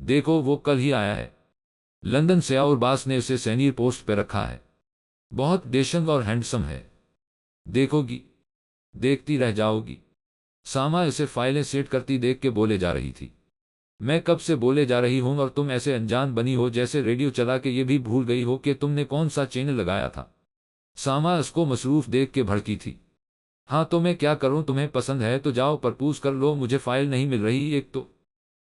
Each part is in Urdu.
دیکھو وہ کل ہی آیا ہے لندن سے، اور باس نے اسے سینئر پوسٹ پہ رکھا ہے، بہت ڈیسنٹ اور ہینڈسم ہے، دیکھو گی، دیکھتی رہ جاؤ گی۔ ساما اسے فائلیں سیٹ کرتی دیکھ کے بولے جا رہی تھی، میں کب سے بولے جا رہی ہوں اور تم ایسے انجان بنی ہو جیسے ریڈیو چلا کے یہ بھی بھول گئی ہو کہ تم نے کون سا چینل لگایا تھا۔ ساما اس کو مصروف دیکھ کے بھڑکی تھی، ہاں تو میں کیا کروں، تمہیں پسند ہے تو جاؤ پرپوز کر لو، مجھے فائل نہیں مل رہی ایک تو،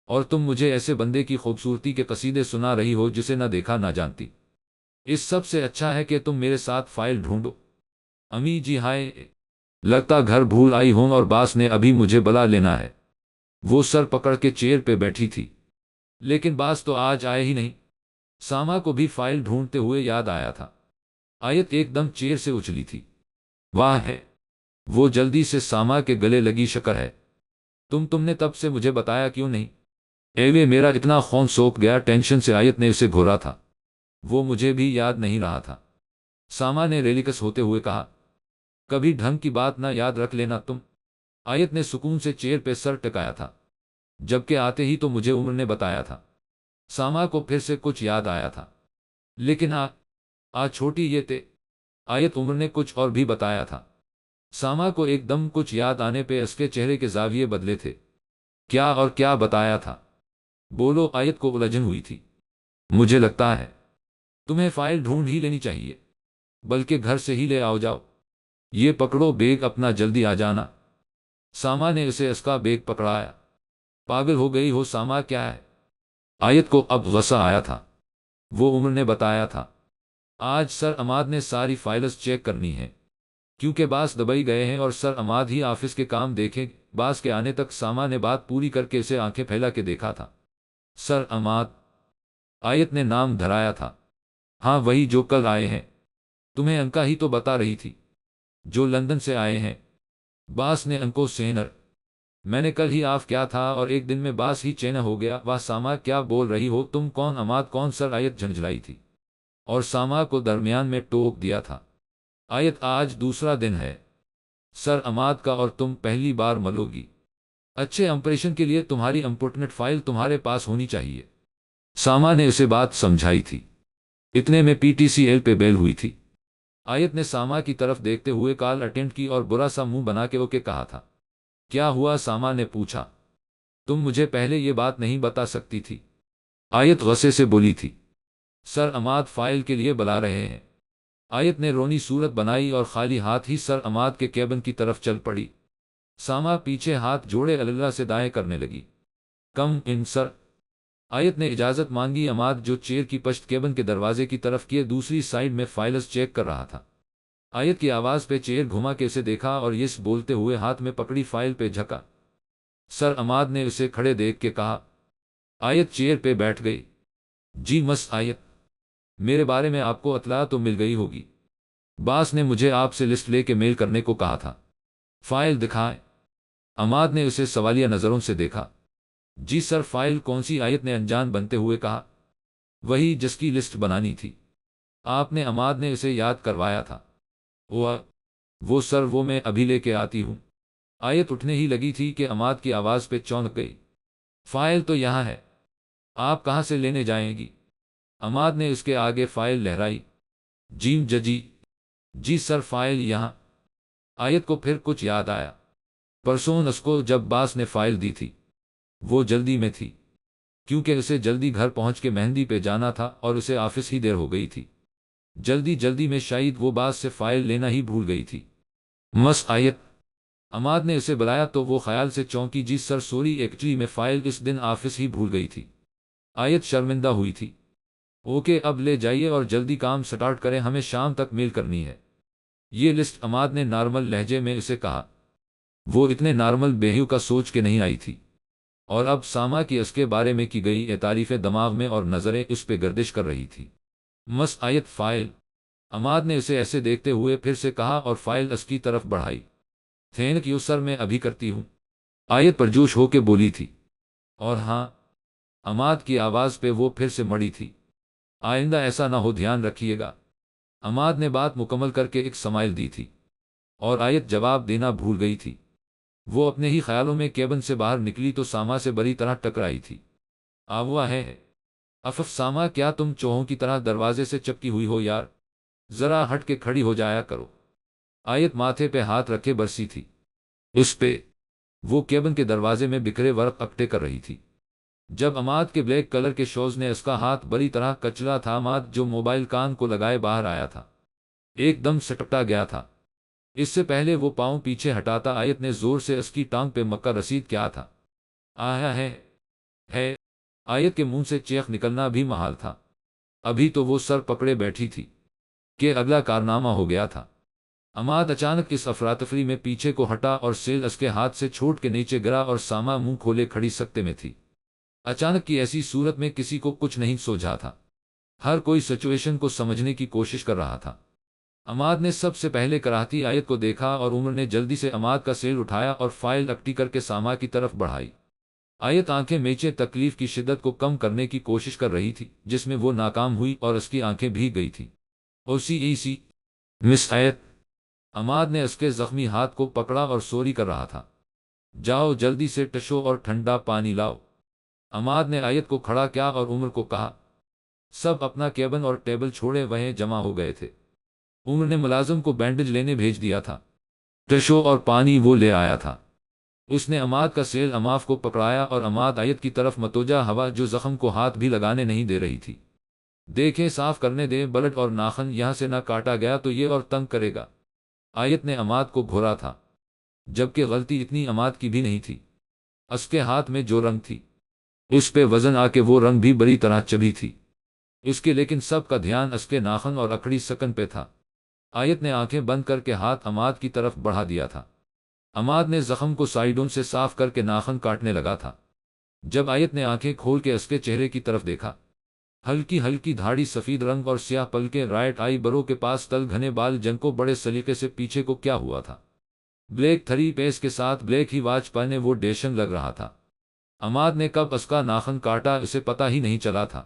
اور تم مجھے ایسے بندے کی خوبصورتی کے قصیدے سنا رہی ہو جسے نہ دیکھا نہ جانتی، اس سب سے اچھا ہے کہ تم میرے ساتھ فائل ڈھونڈو۔ امی جی ہائے، لگتا گھر بھول آئی ہوں اور باس نے ابھی مجھے بلا لینا ہے۔ وہ سر پکڑ کے چیئر پہ بیٹھی تھی، لیکن باس تو آج آئے ہی نہیں۔ ساما کو بھی فائل ڈھونڈتے ہوئے یاد آیا تھا، آیت ایک دم چیئر سے اچھلی تھی، واہ ہے، وہ جلدی سے ساما کے گلے لگی، شکر ہے تم نے تب سے مجھے بتایا کیوں نہیں؟ ایوے میرا اتنا خون سوکھ گیا ٹینشن سے، آیت نے اسے گھورا تھا، وہ مجھے بھی یاد نہیں رہا تھا، ساما نے ریلیکس ہوتے ہوئے کہا، کبھی ڈھنگ کی بات نہ یاد رکھ لینا تم۔ آیت نے سکون سے چیئر پہ سر ٹکایا تھا، جبکہ آتے ہی تو مجھے عمر نے بتایا تھا۔ ساما کو پھر سے کچھ یاد آیا تھا، لیکن چھوٹی یہ تے آیت عمر نے کچھ اور بھی بتایا تھا۔ ساما کو ایک دم کچھ یاد آنے پہ اس کے چہرے کے زاویے بدلے تھے، کیا اور کیا بتایا تھا؟ بولو، آیت کو الجھن ہوئی تھی۔ مجھے لگتا ہے تمہیں فائل ڈھونڈ ہی لینی چاہیے، بلکہ گھر سے ہی لے آؤ، جاؤ یہ پکڑو بیگ اپنا، جلدی آ جانا۔ ساما نے اسے اس کا بیگ پکڑایا، پاگل ہو گئی ہو ساما، کیا ہے؟ آیت کو اب غصہ آیا تھا، وہ عمر نے بتایا تھا آج سر عماد نے ساری فائلز چیک کرنی ہے، کیونکہ باس دبئی گئے ہیں اور سر عماد ہی آفس کے کام دیکھیں۔ باس کے آنے تک ساما نے بات پوری کر کے اسے آنکھیں پھیلا کے دیکھا تھا۔ سر عماد؟ آیت نے نام دھرایا تھا، ہاں وہی جو کل آئے ہیں، تمہیں ان کا ہی تو بتا رہی تھی، جو لندن سے آئے ہیں۔ باس نے ان کو سینر، میں نے کل ہی آف کیا تھا اور ایک دن میں باس ہی چینہ ہو گیا۔ واہ ساما، کیا بول رہی ہو تم، کون عماد کون سر؟ آیت جھنجھلائی تھی اور ساما کو درمیان میں ٹوک دیا تھا۔ آیت آج دوسرا دن ہے سر عماد کا اور تم پہلی بار ملو گی، اچھے امپریشن کے لیے تمہاری امپورٹنٹ فائل تمہارے پاس ہونی چاہیے۔ ساما نے اسے بات سمجھائی تھی، اتنے میں پی ٹی سی ایل پہ بیل ہوئی تھی۔ آیت نے ساما کی طرف دیکھتے ہوئے کال اٹینڈ کی اور برا سا منہ بنا کے اوکے کہا تھا۔ کیا ہوا؟ ساما نے پوچھا، تم مجھے پہلے یہ بات نہیں بتا سکتی تھی؟ آیت غصے سے بولی تھی، سر عماد فائل کے لیے بلا رہے ہیں۔ آیت نے رونی صورت بنائی اور خالی ہاتھ ہی سر عماد کے کیبن کی طرف چل پڑی۔ ساما پیچھے ہاتھ جوڑے اللہ سے دعائیں کرنے لگی، کم ان سر۔ آیت نے اجازت مانگی۔ عماد جو چیئر کی پشت کیبن کے دروازے کی طرف کیے دوسری سائیڈ میں فائلز چیک کر رہا تھا۔ آیت کی آواز پہ چیئر گھما کے اسے دیکھا اور یس بولتے ہوئے ہاتھ میں پکڑی فائل پہ جھکا۔ سر عماد نے اسے کھڑے دیکھ کے کہا۔ آیت چیئر پہ بیٹھ گئی۔ جی مس آیت، میرے بارے میں آپ کو اطلاع تو مل گئی ہوگی، باس نے مجھے آپ سے لسٹ لے کے میل کرنے کو کہا تھا۔ فائل دکھائیں۔ عماد نے اسے سوالیہ نظروں سے دیکھا۔ جی سر، فائل کون سی؟ آیت نے انجان بنتے ہوئے کہا۔ وہی جس کی لسٹ بنانی تھی آپ نے، عماد نے اسے یاد کروایا تھا۔ وہ سر، وہ میں ابھی لے کے آتی ہوں۔ آیت اٹھنے ہی لگی تھی کہ عماد کی آواز پہ چونک گئی۔ فائل تو یہاں ہے، آپ کہاں سے لینے جائیں گی؟ عماد نے اس کے آگے فائل لہرائی۔ جی سر، فائل یہاں۔ آیت کو پھر کچھ یاد آیا، پرسوں اس کو جب باس نے فائل دی تھی وہ جلدی میں تھی، کیونکہ اسے جلدی گھر پہنچ کے مہندی پہ جانا تھا اور اسے آفس ہی دیر ہو گئی تھی۔ جلدی میں شاید وہ باس سے فائل لینا ہی بھول گئی تھی۔ مس آیت، عماد نے اسے بلایا تو وہ خیال سے چونکی۔ جی سر سوری، ایکچولی میں فائل اس دن آفس ہی بھول گئی تھی۔ آیت شرمندہ ہوئی تھی۔ اوکے، اب لے جائیے اور جلدی کام سٹارٹ کریں، ہمیں شام تک میل کرنی ہے۔ یہ لسٹ، عماد نے نارمل لہجے میں اسے کہا۔ وہ اتنے نارمل بیہیو کا سوچ کے نہیں آئی تھی، اور اب ساما کی اس کے بارے میں کی گئی تعریفیں دماغ میں اور نظریں اس پہ گردش کر رہی تھی۔ مس آیت، فائل، عماد نے اسے ایسے دیکھتے ہوئے پھر سے کہا اور فائل اس کی طرف بڑھائی۔ تھینک یو سر، میں ابھی کرتی ہوں، آیت پرجوش ہو کے بولی تھی۔ اور ہاں، عماد کی آواز پہ وہ پھر سے مڑی تھی، آئندہ ایسا نہ ہو، دھیان رکھیے گا۔ عماد نے بات مکمل کر کے ایک سمائل دی تھی، اور آیت جواب دینا بھول گئی تھی۔ وہ اپنے ہی خیالوں میں کیبن سے باہر نکلی تو ساما سے بری طرح ٹکرائی تھی۔ آوا ہے افف ساما، کیا تم چوہوں کی طرح دروازے سے چپکی ہوئی ہو یار؟ ذرا ہٹ کے کھڑی ہو جایا کرو۔ آیت ماتھے پہ ہاتھ رکھے برسی تھی۔ اس پہ وہ کیبن کے دروازے میں بکھرے ورق اکٹھے کر رہی تھی جب عماد کے بلیک کلر کے شوز نے اس کا ہاتھ بری طرح کچلا تھا۔ عماد جو موبائل کان کو لگائے باہر آیا تھا ایک دم سٹپٹا گیا تھا۔ اس سے پہلے وہ پاؤں پیچھے ہٹاتا آیت نے زور سے اس کی ٹانگ پہ مکہ رسید کیا تھا۔ آیا ہے آیت کے منہ سے چیخ نکلنا بھی محال تھا۔ ابھی تو وہ سر پکڑے بیٹھی تھی کہ اگلا کارنامہ ہو گیا تھا۔ عماد اچانک اس افراتفری میں پیچھے کو ہٹا اور سیل اس کے ہاتھ سے چھوٹ کے نیچے گرا اور ساما منہ کھولے کھڑی سکتے میں تھی۔ اچانک کی ایسی صورت میں کسی کو کچھ نہیں سوجھا تھا۔ ہر کوئی سچویشن کو سمجھنے کی کوشش کر رہا تھا۔ عماد نے سب سے پہلے کراہتی آیت کو دیکھا اور عمر نے جلدی سے عماد کا سیل اٹھایا اور فائل اکٹھی کر کے ساما کی طرف بڑھائی۔ آیت آنکھیں میچے تکلیف کی شدت کو کم کرنے کی کوشش کر رہی تھی جس میں وہ ناکام ہوئی اور اس کی آنکھیں بھیگ گئی تھی۔ سی مس آیت، عماد نے اس کے زخمی ہاتھ کو پکڑا اور سوری کر رہا تھا۔ جاؤ جلدی سے ٹشو اور ٹھنڈا پانی لاؤ۔ عماد نے آیت کو کھڑا کیا اور عمر کو کہا۔ سب اپنا کیبن اور ٹیبل چھوڑے وہیں جمع ہو گئے تھے۔ عمر نے ملازم کو بینڈیج لینے بھیج دیا تھا۔ ٹشو اور پانی وہ لے آیا تھا۔ اس نے عماد کا سیل عماف کو پکڑایا اور عماد آیت کی طرف متوجہ ہوا جو زخم کو ہاتھ بھی لگانے نہیں دے رہی تھی۔ دیکھیں صاف کرنے دیں، بلڈ اور ناخن یہاں سے نہ کاٹا گیا تو یہ اور تنگ کرے گا۔ آیت نے عماد کو گھورا تھا جبکہ غلطی اتنی عماد کی بھی نہیں تھی۔ اس کے ہاتھ میں جو رنگ تھی اس پہ وزن آ کے وہ رنگ بھی بری طرح چبھی تھی اس کے، لیکن سب کا دھیان اس کے ناخن اور اکڑی سکن پہ تھا۔ آیت نے آنکھیں بند کر کے ہاتھ عماد کی طرف بڑھا دیا تھا۔ عماد نے زخم کو سائیڈوں سے صاف کر کے ناخن کاٹنے لگا تھا۔ جب آیت نے آنکھیں کھول کے اس کے چہرے کی طرف دیکھا، ہلکی ہلکی دھاڑی، سفید رنگ اور سیاہ پلکیں، رائٹ آئی برو کے پاس تل گھنے بال، جن کو بڑے سلیقے سے پیچھے کو کیا ہوا تھا۔ بلیک تھری پیس کے ساتھ بلیک ہی واچ پہنے وہ ڈیشن لگ رہا تھا۔ عماد نے کب اس کا ناخن کاٹا اسے پتہ ہی نہیں چلا تھا۔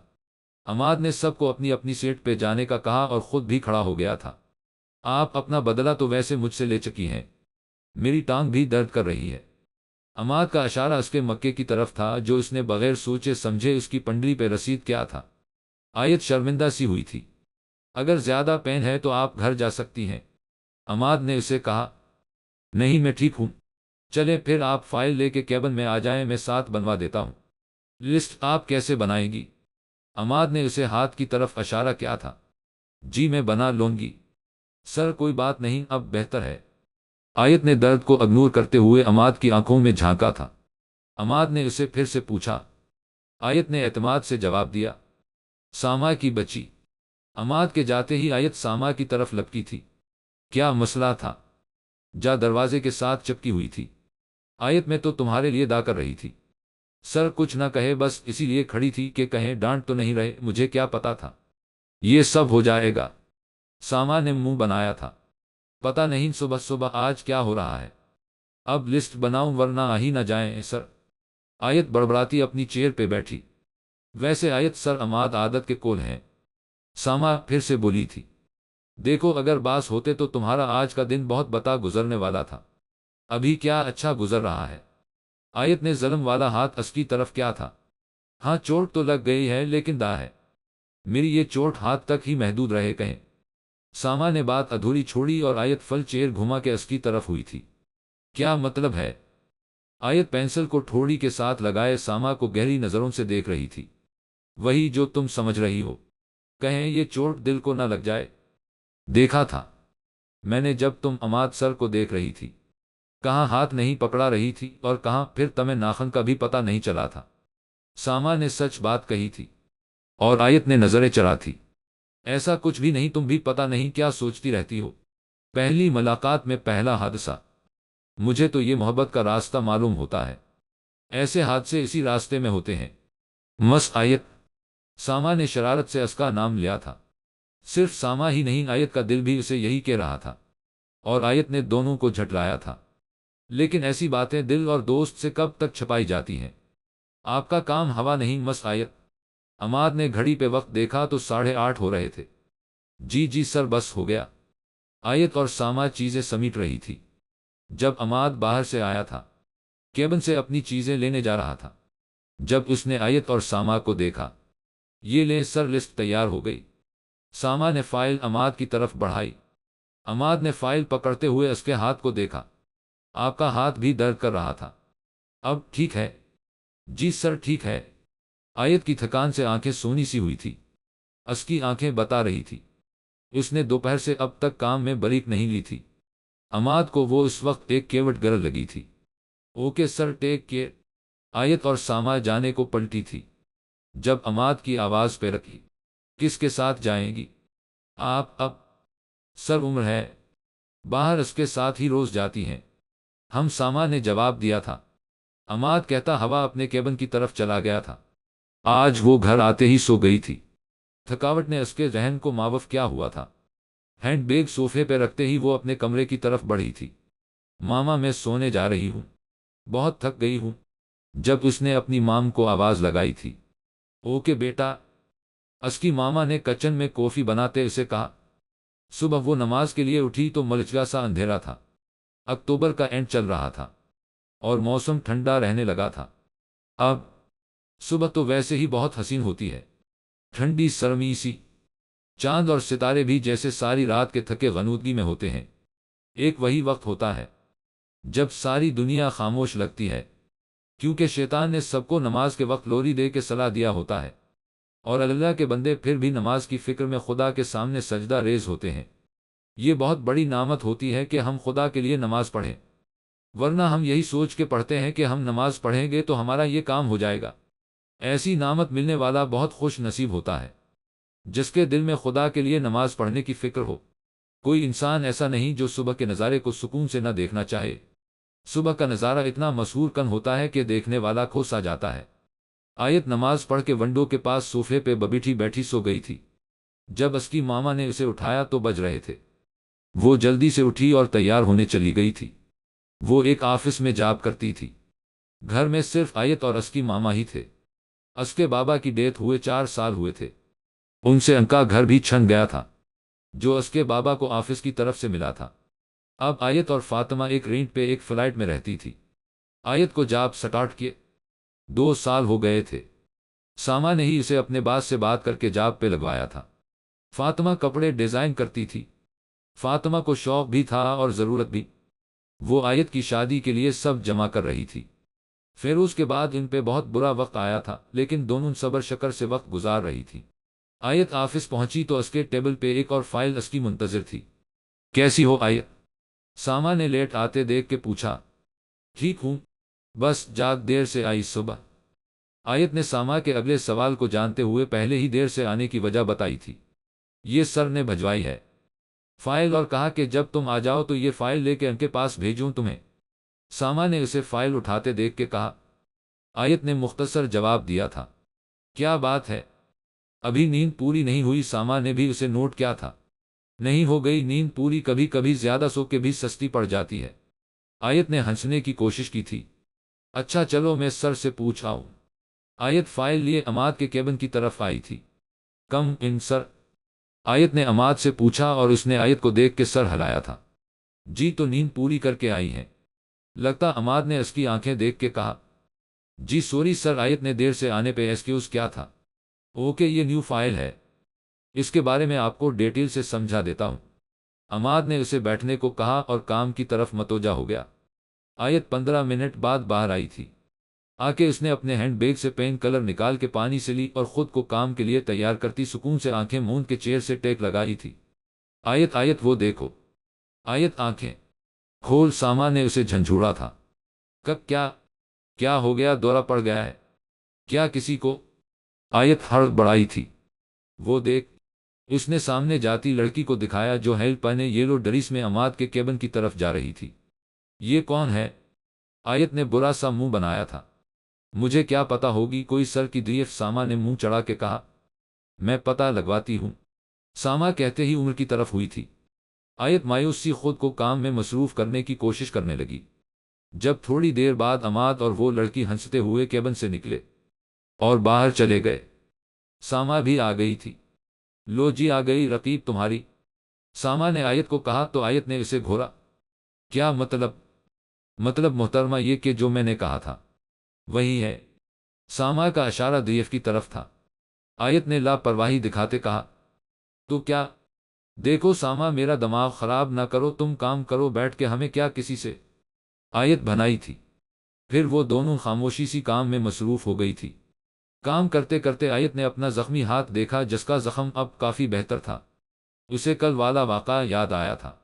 عماد نے سب کو اپنی اپنی سیٹ پہ جانے کا کہا اور خود بھی کھڑا ہو گیا تھا۔ آپ اپنا بدلہ تو ویسے مجھ سے لے چکی ہیں، میری ٹانگ بھی درد کر رہی ہے۔ عماد کا اشارہ اس کے مکے کی طرف تھا جو اس نے بغیر سوچے سمجھے اس کی پنڈلی پہ رسید کیا تھا۔ آیت شرمندہ سی ہوئی تھی۔ اگر زیادہ پین ہے تو آپ گھر جا سکتی ہیں، عماد نے اسے کہا۔ نہیں میں ٹھیک ہوں، چلیں پھر آپ فائل لے کے کیبن میں آ جائیں، میں ساتھ بنوا دیتا ہوں۔ لسٹ آپ کیسے بنائیں گی؟ عماد نے اسے ہاتھ کی طرف اشارہ کیا تھا۔ جی میں بنا لوں گی سر، کوئی بات نہیں، اب بہتر ہے۔ آیت نے درد کو اگنور کرتے ہوئے عماد کی آنکھوں میں جھانکا تھا۔ عماد نے اسے پھر سے پوچھا۔ آیت نے اعتماد سے جواب دیا۔ ساما کی بچی۔ عماد کے جاتے ہی آیت ساما کی طرف لپکی تھی۔ کیا مسئلہ تھا؟ جا دروازے کے ساتھ چپکی ہوئی تھی۔ آیت میں تو تمہارے لیے دا کر رہی تھی سر، کچھ نہ کہے، بس اسی لیے کھڑی تھی کہ کہیں ڈانٹ تو نہیں رہے، مجھے کیا پتا تھا یہ سب ہو جائے گا۔ ساما نے منہ بنایا تھا۔ پتہ نہیں صبح صبح آج کیا ہو رہا ہے۔ اب لسٹ بناؤں ورنہ آ ہی نہ جائیں سر۔ آیت بڑبڑاتی اپنی چیئر پہ بیٹھی۔ ویسے آیت سر، عماد عادت کے کول ہیں، ساما پھر سے بولی تھی۔ دیکھو اگر باس ہوتے تو تمہارا آج کا دن بہت بتا گزرنے والا تھا، ابھی کیا اچھا گزر رہا ہے۔ آیت نے ظلم والا ہاتھ اس کی طرف کیا تھا۔ ہاں چوٹ تو لگ گئی ہے لیکن دا ہے، میری یہ چوٹ ہاتھ تک ہی محدود رہے کہیں۔ ساما نے بات ادھوری چھوڑی اور آیت فل چیئر گھما کے اس کی طرف ہوئی تھی۔ کیا مطلب ہے؟ آیت پینسل کو ٹھوڑی کے ساتھ لگائے ساما کو گہری نظروں سے دیکھ رہی تھی۔ وہی جو تم سمجھ رہی ہو، کہیں یہ چوٹ دل کو نہ لگ جائے۔ دیکھا تھا میں نے جب تم عماد سر کو دیکھ رہی تھی، کہاں ہاتھ نہیں پکڑا رہی تھی اور کہاں پھر تمہیں ناخن کا بھی پتہ نہیں چلا تھا۔ ساما نے سچ بات کہی تھی اور آیت نے نظریں چرا تھی۔ ایسا کچھ بھی نہیں، تم بھی پتہ نہیں کیا سوچتی رہتی ہو۔ پہلی ملاقات میں پہلا حادثہ، مجھے تو یہ محبت کا راستہ معلوم ہوتا ہے، ایسے حادثے اسی راستے میں ہوتے ہیں۔ مس آیت، ساما نے شرارت سے اس کا نام لیا تھا۔ صرف ساما ہی نہیں، آیت کا دل بھی اسے یہی کہہ رہا تھا اور آیت نے دونوں کو جھٹلایا تھا۔ لیکن ایسی باتیں دل اور دوست سے کب تک چھپائی جاتی ہیں؟ آپ کا کام ہوا نہیں مس آیت۔ عماد نے گھڑی پہ وقت دیکھا تو 8:30 ہو رہے تھے۔ جی سر، بس ہو گیا۔ آیت اور ساما چیزیں سمیٹ رہی تھی جب عماد باہر سے آیا تھا، کیبن سے اپنی چیزیں لینے جا رہا تھا۔ جب اس نے آیت اور ساما کو دیکھا، یہ لے سر، لسٹ تیار ہو گئی۔ ساما نے فائل عماد کی طرف بڑھائی۔ عماد نے فائل پکڑتے ہوئے اس کے ہاتھ کو دیکھا۔ آپ کا ہاتھ بھی درد کر رہا تھا۔ اب ٹھیک ہے؟ جی سر، ٹھیک ہے۔ آیت کی تھکان سے آنکھیں سونی سی ہوئی تھی۔ اس کی آنکھیں بتا رہی تھی اس نے دوپہر سے اب تک کام میں بریک نہیں لی تھی۔ عماد کو وہ اس وقت ایک کیوٹ گرل لگی تھی۔ Okay sir, take care. آیت اور ساما جانے کو پلٹی تھی جب عماد کی آواز پہ رکھی، کس کے ساتھ جائیں گی آپ اب؟ سر، عمر ہے، باہر اس کے ساتھ ہی روز جاتی ہیں ہم، ساما نے جواب دیا تھا۔ عماد کہتا ہوا اپنے کیبن کی طرف چلا گیا تھا۔ آج وہ گھر آتے ہی سو گئی تھی۔ تھکاوٹ نے اس کے ذہن کو معاف کیا ہوا تھا۔ ہینڈ بیگ صوفے پہ رکھتے ہی وہ اپنے کمرے کی طرف بڑھی تھی۔ ماما، میں سونے جا رہی ہوں، بہت تھک گئی ہوں۔ جب اس نے اپنی مام کو آواز لگائی تھی۔ اوکے بیٹا، اس کی ماما نے کچن میں کافی بناتے اسے کہا۔ صبح وہ نماز کے لیے اٹھی تو ملچگا سا اندھیرا تھا۔ اکتوبر کا اینڈ چل رہا تھا اور موسم ٹھنڈا رہنے لگا تھا۔ اب صبح تو ویسے ہی بہت حسین ہوتی ہے، ٹھنڈی سرمی سی، چاند اور ستارے بھی جیسے ساری رات کے تھکے غنودگی میں ہوتے ہیں۔ ایک وہی وقت ہوتا ہے جب ساری دنیا خاموش لگتی ہے، کیونکہ شیطان نے سب کو نماز کے وقت لوری دے کے صلاح دیا ہوتا ہے، اور اللہ کے بندے پھر بھی نماز کی فکر میں خدا کے سامنے سجدہ ریز ہوتے ہیں۔ یہ بہت بڑی نعمت ہوتی ہے کہ ہم خدا کے لیے نماز پڑھیں، ورنہ ہم یہی سوچ کے پڑھتے ہیں کہ ہم نماز پڑھیں گے تو ہمارا یہ کام ہو جائے گا۔ ایسی نعمت ملنے والا بہت خوش نصیب ہوتا ہے جس کے دل میں خدا کے لیے نماز پڑھنے کی فکر ہو۔ کوئی انسان ایسا نہیں جو صبح کے نظارے کو سکون سے نہ دیکھنا چاہے۔ صبح کا نظارہ اتنا مسحور کن ہوتا ہے کہ دیکھنے والا کھو سا جاتا ہے۔ آیت نماز پڑھ کے ونڈو کے پاس صوفے پہ ببیٹھی بیٹھی سو گئی تھی۔ جب اس کی ماما نے اسے اٹھایا تو بج رہے تھے۔ وہ جلدی سے اٹھی اور تیار ہونے چلی گئی تھی۔ وہ ایک آفس میں جاب کرتی تھی۔ گھر میں صرف آیت اور اس کی ماما ہی تھے۔ اس کے بابا کی ڈیتھ ہوئے 4 سال ہوئے تھے۔ ان سے ان کا گھر بھی چھن گیا تھا جو اس کے بابا کو آفس کی طرف سے ملا تھا۔ اب آیت اور فاطمہ ایک رینٹ پہ ایک فلائٹ میں رہتی تھی۔ آیت کو جاب سٹارٹ کیے 2 سال ہو گئے تھے۔ ساما نے ہی اسے اپنے باس سے بات کر کے جاب پہ لگوایا تھا۔ فاطمہ کپڑے ڈیزائن کرتی تھی۔ فاطمہ کو شوق بھی تھا اور ضرورت بھی۔ وہ آیت کی شادی کے لیے سب جمع کر رہی تھی۔ فیروز کے بعد ان پہ بہت برا وقت آیا تھا، لیکن دونوں صبر شکر سے وقت گزار رہی تھی۔ آیت آفس پہنچی تو اس کے ٹیبل پہ ایک اور فائل اس کی منتظر تھی۔ کیسی ہو آیت؟ ساما نے لیٹ آتے دیکھ کے پوچھا۔ ٹھیک ہوں، بس جاگ دیر سے آئی صبح۔ آیت نے ساما کے اگلے سوال کو جانتے ہوئے پہلے ہی دیر سے آنے کی وجہ بتائی تھی۔ یہ سر نے بھجوائی ہے فائل، اور کہا کہ جب تم آ جاؤ تو یہ فائل لے کے ان کے پاس بھیجوں تمہیں۔ ساما نے اسے فائل اٹھاتے دیکھ کے کہا۔ آیت نے مختصر جواب دیا تھا۔ کیا بات ہے؟ ابھی نیند پوری نہیں ہوئی؟ ساما نے بھی اسے نوٹ کیا تھا۔ نہیں ہو گئی نیند پوری، کبھی کبھی زیادہ سو کے بھی سستی پڑ جاتی ہے۔ آیت نے ہنسنے کی کوشش کی تھی۔ اچھا چلو میں سر سے پوچھ آؤں۔ آیت فائل لیے عماد کے کیبن کی طرف آئی تھی۔ کم ان سر؟ آیت نے عماد سے پوچھا اور اس نے آیت کو دیکھ کے سر ہلایا تھا۔ جی تو نیند پوری کر کے آئی ہیں لگتا، عماد نے اس کی آنکھیں دیکھ کے کہا۔ جی سوری سر، آیت نے دیر سے آنے پہ ایکسکیوز کیا تھا۔ اوکے، یہ نیو فائل ہے، اس کے بارے میں آپ کو ڈیٹیل سے سمجھا دیتا ہوں۔ عماد نے اسے بیٹھنے کو کہا اور کام کی طرف متوجہ ہو گیا۔ آیت 15 منٹ بعد باہر آئی تھی۔ آ کے اس نے اپنے ہینڈ بیگ سے پین کلر نکال کے پانی سے لی اور خود کو کام کے لیے تیار کرتی سکون سے آنکھیں موند کے چیئر سے ٹیک لگائی تھی۔ آیت آیت وہ دیکھو۔ آیت آنکھیں کھول، ساما نے اسے جھنجھوڑا تھا۔ کیا ہو گیا؟ دورہ پڑ گیا ہے کیا کسی کو؟ آیت ہڑبڑائی تھی۔ وہ دیکھ، اس نے سامنے جاتی لڑکی کو دکھایا جو ہیلپ پہنے یلو ڈریس میں عماد کے کیبن کی طرف جا رہی تھی۔ یہ کون ہے؟ آیت نے برا سا منہ بنایا تھا۔ مجھے کیا پتا ہوگی، کوئی سر کی ضعیف، ساما نے منہ چڑھا کے کہا۔ میں پتہ لگواتی ہوں، ساما کہتے ہی عمر کی طرف ہوئی تھی۔ آیت مایوس سی خود کو کام میں مصروف کرنے کی کوشش کرنے لگی۔ جب تھوڑی دیر بعد عماد اور وہ لڑکی ہنستے ہوئے کیبن سے نکلے اور باہر چلے گئے، ساما بھی آ گئی تھی۔ لو جی، آ گئی رقیب تمہاری، ساما نے آیت کو کہا تو آیت نے اسے گھورا۔ کیا مطلب؟ محترمہ یہ کہ جو میں نے کہا تھا وہی ہے۔ ساما کا اشارہ ضیف کی طرف تھا۔ آیت نے لاپرواہی دکھاتے کہا، تو کیا؟ دیکھو ساما، میرا دماغ خراب نہ کرو، تم کام کرو بیٹھ کے، ہمیں کیا کسی سے؟ آیت بھنائی تھی۔ پھر وہ دونوں خاموشی سی کام میں مصروف ہو گئی تھی۔ کام کرتے کرتے آیت نے اپنا زخمی ہاتھ دیکھا، جس کا زخم اب کافی بہتر تھا۔ اسے کل والا واقعہ یاد آیا تھا۔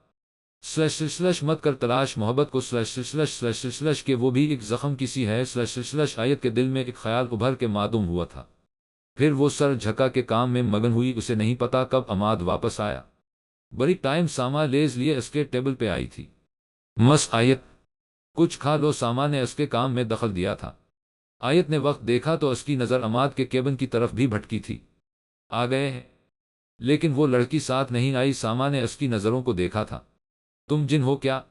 سلش سلش مت کر تلاش محبت کو، سلش سلش سلش سلش کہ وہ بھی ایک زخم کسی ہے، سلش سلش۔ آیت کے دل میں ایک خیال ابھر کے معدوم ہوا تھا۔ پھر وہ سر جھکا کے کام میں مگن ہوئی۔ اسے نہیں پتا کب عماد واپس آیا۔ بڑی ٹائم ساما لیز لیے اس کے ٹیبل پہ آئی تھی۔ مس آیت، کچھ کھا لو، ساما نے اس کے کام میں دخل دیا تھا۔ آیت نے وقت دیکھا تو اس کی نظر عماد کے کیبن کی طرف بھی بھٹکی تھی۔ آ گئے ہیں؟ لیکن وہ لڑکی ساتھ نہیں آئی۔ ساما نے اس کی نظروں کو دیکھا تھا۔ تم جن ہو کیا؟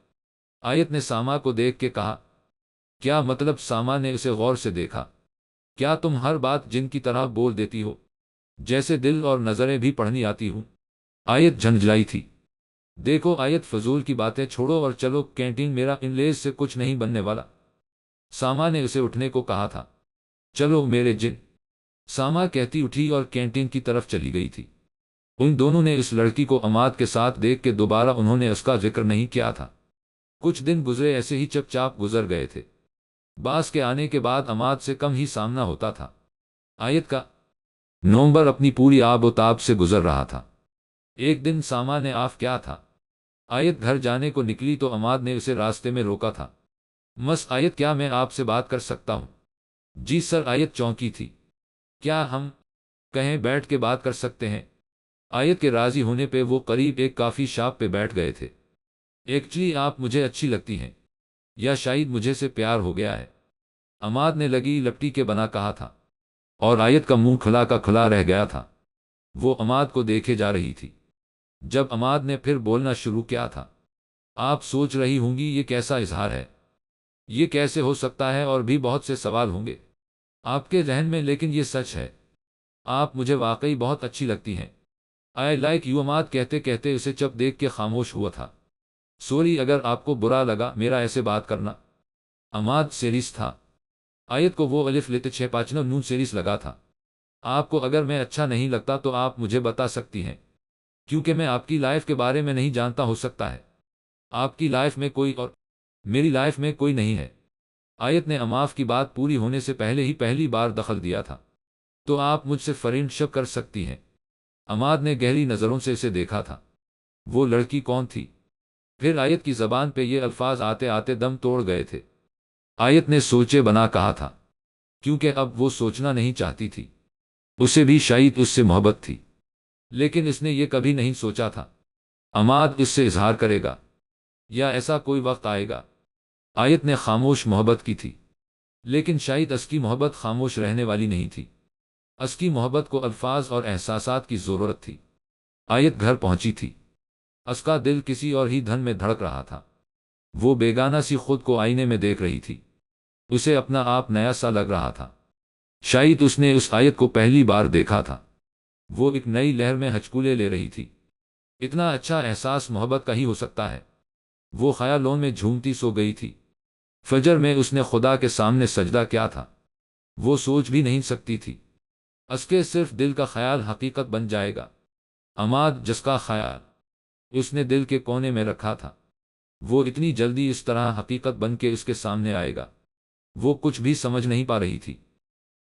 آیت نے ساما کو دیکھ کے کہا۔ کیا مطلب؟ ساما نے اسے غور سے دیکھا۔ کیا تم ہر بات جن کی طرح بول دیتی ہو، جیسے دل اور نظریں بھی پڑھنی آتی ہوں؟ آیت جھنجھلائی تھی۔ دیکھو آیت، فضول کی باتیں چھوڑو اور چلو کینٹین، میرا ان لیز سے کچھ نہیں بننے والا۔ ساما نے اسے اٹھنے کو کہا تھا۔ چلو میرے جن، ساما کہتی اٹھی اور کینٹین کی طرف چلی گئی تھی۔ ان دونوں نے اس لڑکی کو عماد کے ساتھ دیکھ کے دوبارہ انہوں نے اس کا ذکر نہیں کیا تھا۔ کچھ دن گزرے ایسے ہی چپ چاپ گزر گئے تھے۔ باس کے آنے کے بعد عماد سے کم ہی سامنا ہوتا تھا۔ آیت کا نومبر اپنی پوری آب و تاب سے گزر رہا تھا۔ ایک دن ساما نے آف کیا تھا۔ آیت گھر جانے کو نکلی تو عماد نے اسے راستے میں روکا تھا۔ مس آیت، کیا میں آپ سے بات کر سکتا ہوں؟ جی سر۔ آیت چونکی تھی۔ کیا ہم کہیں بیٹھ کے بات کر سکتے ہیں؟ آیت کے راضی ہونے پہ وہ قریب ایک کافی شاپ پہ بیٹھ گئے تھے۔ ایکچولی آپ مجھے اچھی لگتی ہیں، یا شاید مجھے سے پیار ہو گیا ہے، عماد نے لگی لپٹی کے بنا کہا تھا، اور آیت کا منہ کھلا کا کھلا رہ گیا تھا۔ وہ عماد کو دیکھے جا رہی تھی۔ جب عماد نے پھر بولنا شروع کیا تھا، آپ سوچ رہی ہوں گی یہ کیسا اظہار ہے، یہ کیسے ہو سکتا ہے، اور بھی بہت سے سوال ہوں گے آپ کے ذہن میں، لیکن یہ سچ ہے، آپ مجھے واقعی بہت اچھی لگتی ہیں۔ آئی لائک یو، عماد کہتے کہتے اسے چپ دیکھ کے خاموش ہوا تھا۔ سوری اگر آپ کو برا لگا میرا ایسے بات کرنا۔ عماد سیریس تھا۔ آیت کو وہ الف لیتے 6 نون سیریس لگا تھا۔ آپ کو اگر میں اچھا نہیں لگتا تو آپ مجھے بتا سکتی ہیں، کیونکہ میں آپ کی لائف کے بارے میں نہیں جانتا، ہو سکتا ہے آپ کی لائف میں کوئی اور میری لائف میں کوئی نہیں ہے۔ آیت نے عماد کی بات پوری ہونے سے پہلے ہی پہلی بار دخل دیا تھا۔ تو آپ مجھ سے فرینڈ شپ کر سکتی ہیں۔ عماد نے گہری نظروں سے اسے دیکھا تھا۔ وہ لڑکی کون تھی؟ پھر آیت کی زبان پہ یہ الفاظ آتے آتے دم توڑ گئے تھے۔ آیت نے سوچے بنا کہا تھا، کیونکہ اب وہ سوچنا نہیں چاہتی تھی۔ اسے بھی شاید اس سے محبت تھی، لیکن اس نے یہ کبھی نہیں سوچا تھا عماد اس سے اظہار کرے گا، یا ایسا کوئی وقت آئے گا۔ آیت نے خاموش محبت کی تھی، لیکن شاید اس کی محبت خاموش رہنے والی نہیں تھی۔ اس کی محبت کو الفاظ اور احساسات کی ضرورت تھی۔ آیت گھر پہنچی تھی۔ اس کا دل کسی اور ہی دھن میں دھڑک رہا تھا۔ وہ بیگانہ سی خود کو آئینے میں دیکھ رہی تھی۔ اسے اپنا آپ نیا سا لگ رہا تھا۔ شاید اس نے اس آیت کو پہلی بار دیکھا تھا۔ وہ ایک نئی لہر میں ہچکولے لے رہی تھی۔ اتنا اچھا احساس محبت کا ہی ہو سکتا ہے۔ وہ خیالوں میں جھومتی سو گئی تھی۔ فجر میں اس نے خدا کے سامنے سجدہ کیا تھا۔ وہ سوچ بھی نہیں سکتی تھی اس کے صرف دل کا خیال حقیقت بن جائے گا۔ عماد جس کا خیال اس نے دل کے کونے میں رکھا تھا، وہ اتنی جلدی اس طرح حقیقت بن کے اس کے سامنے آئے گا، وہ کچھ بھی سمجھ نہیں پا رہی تھی۔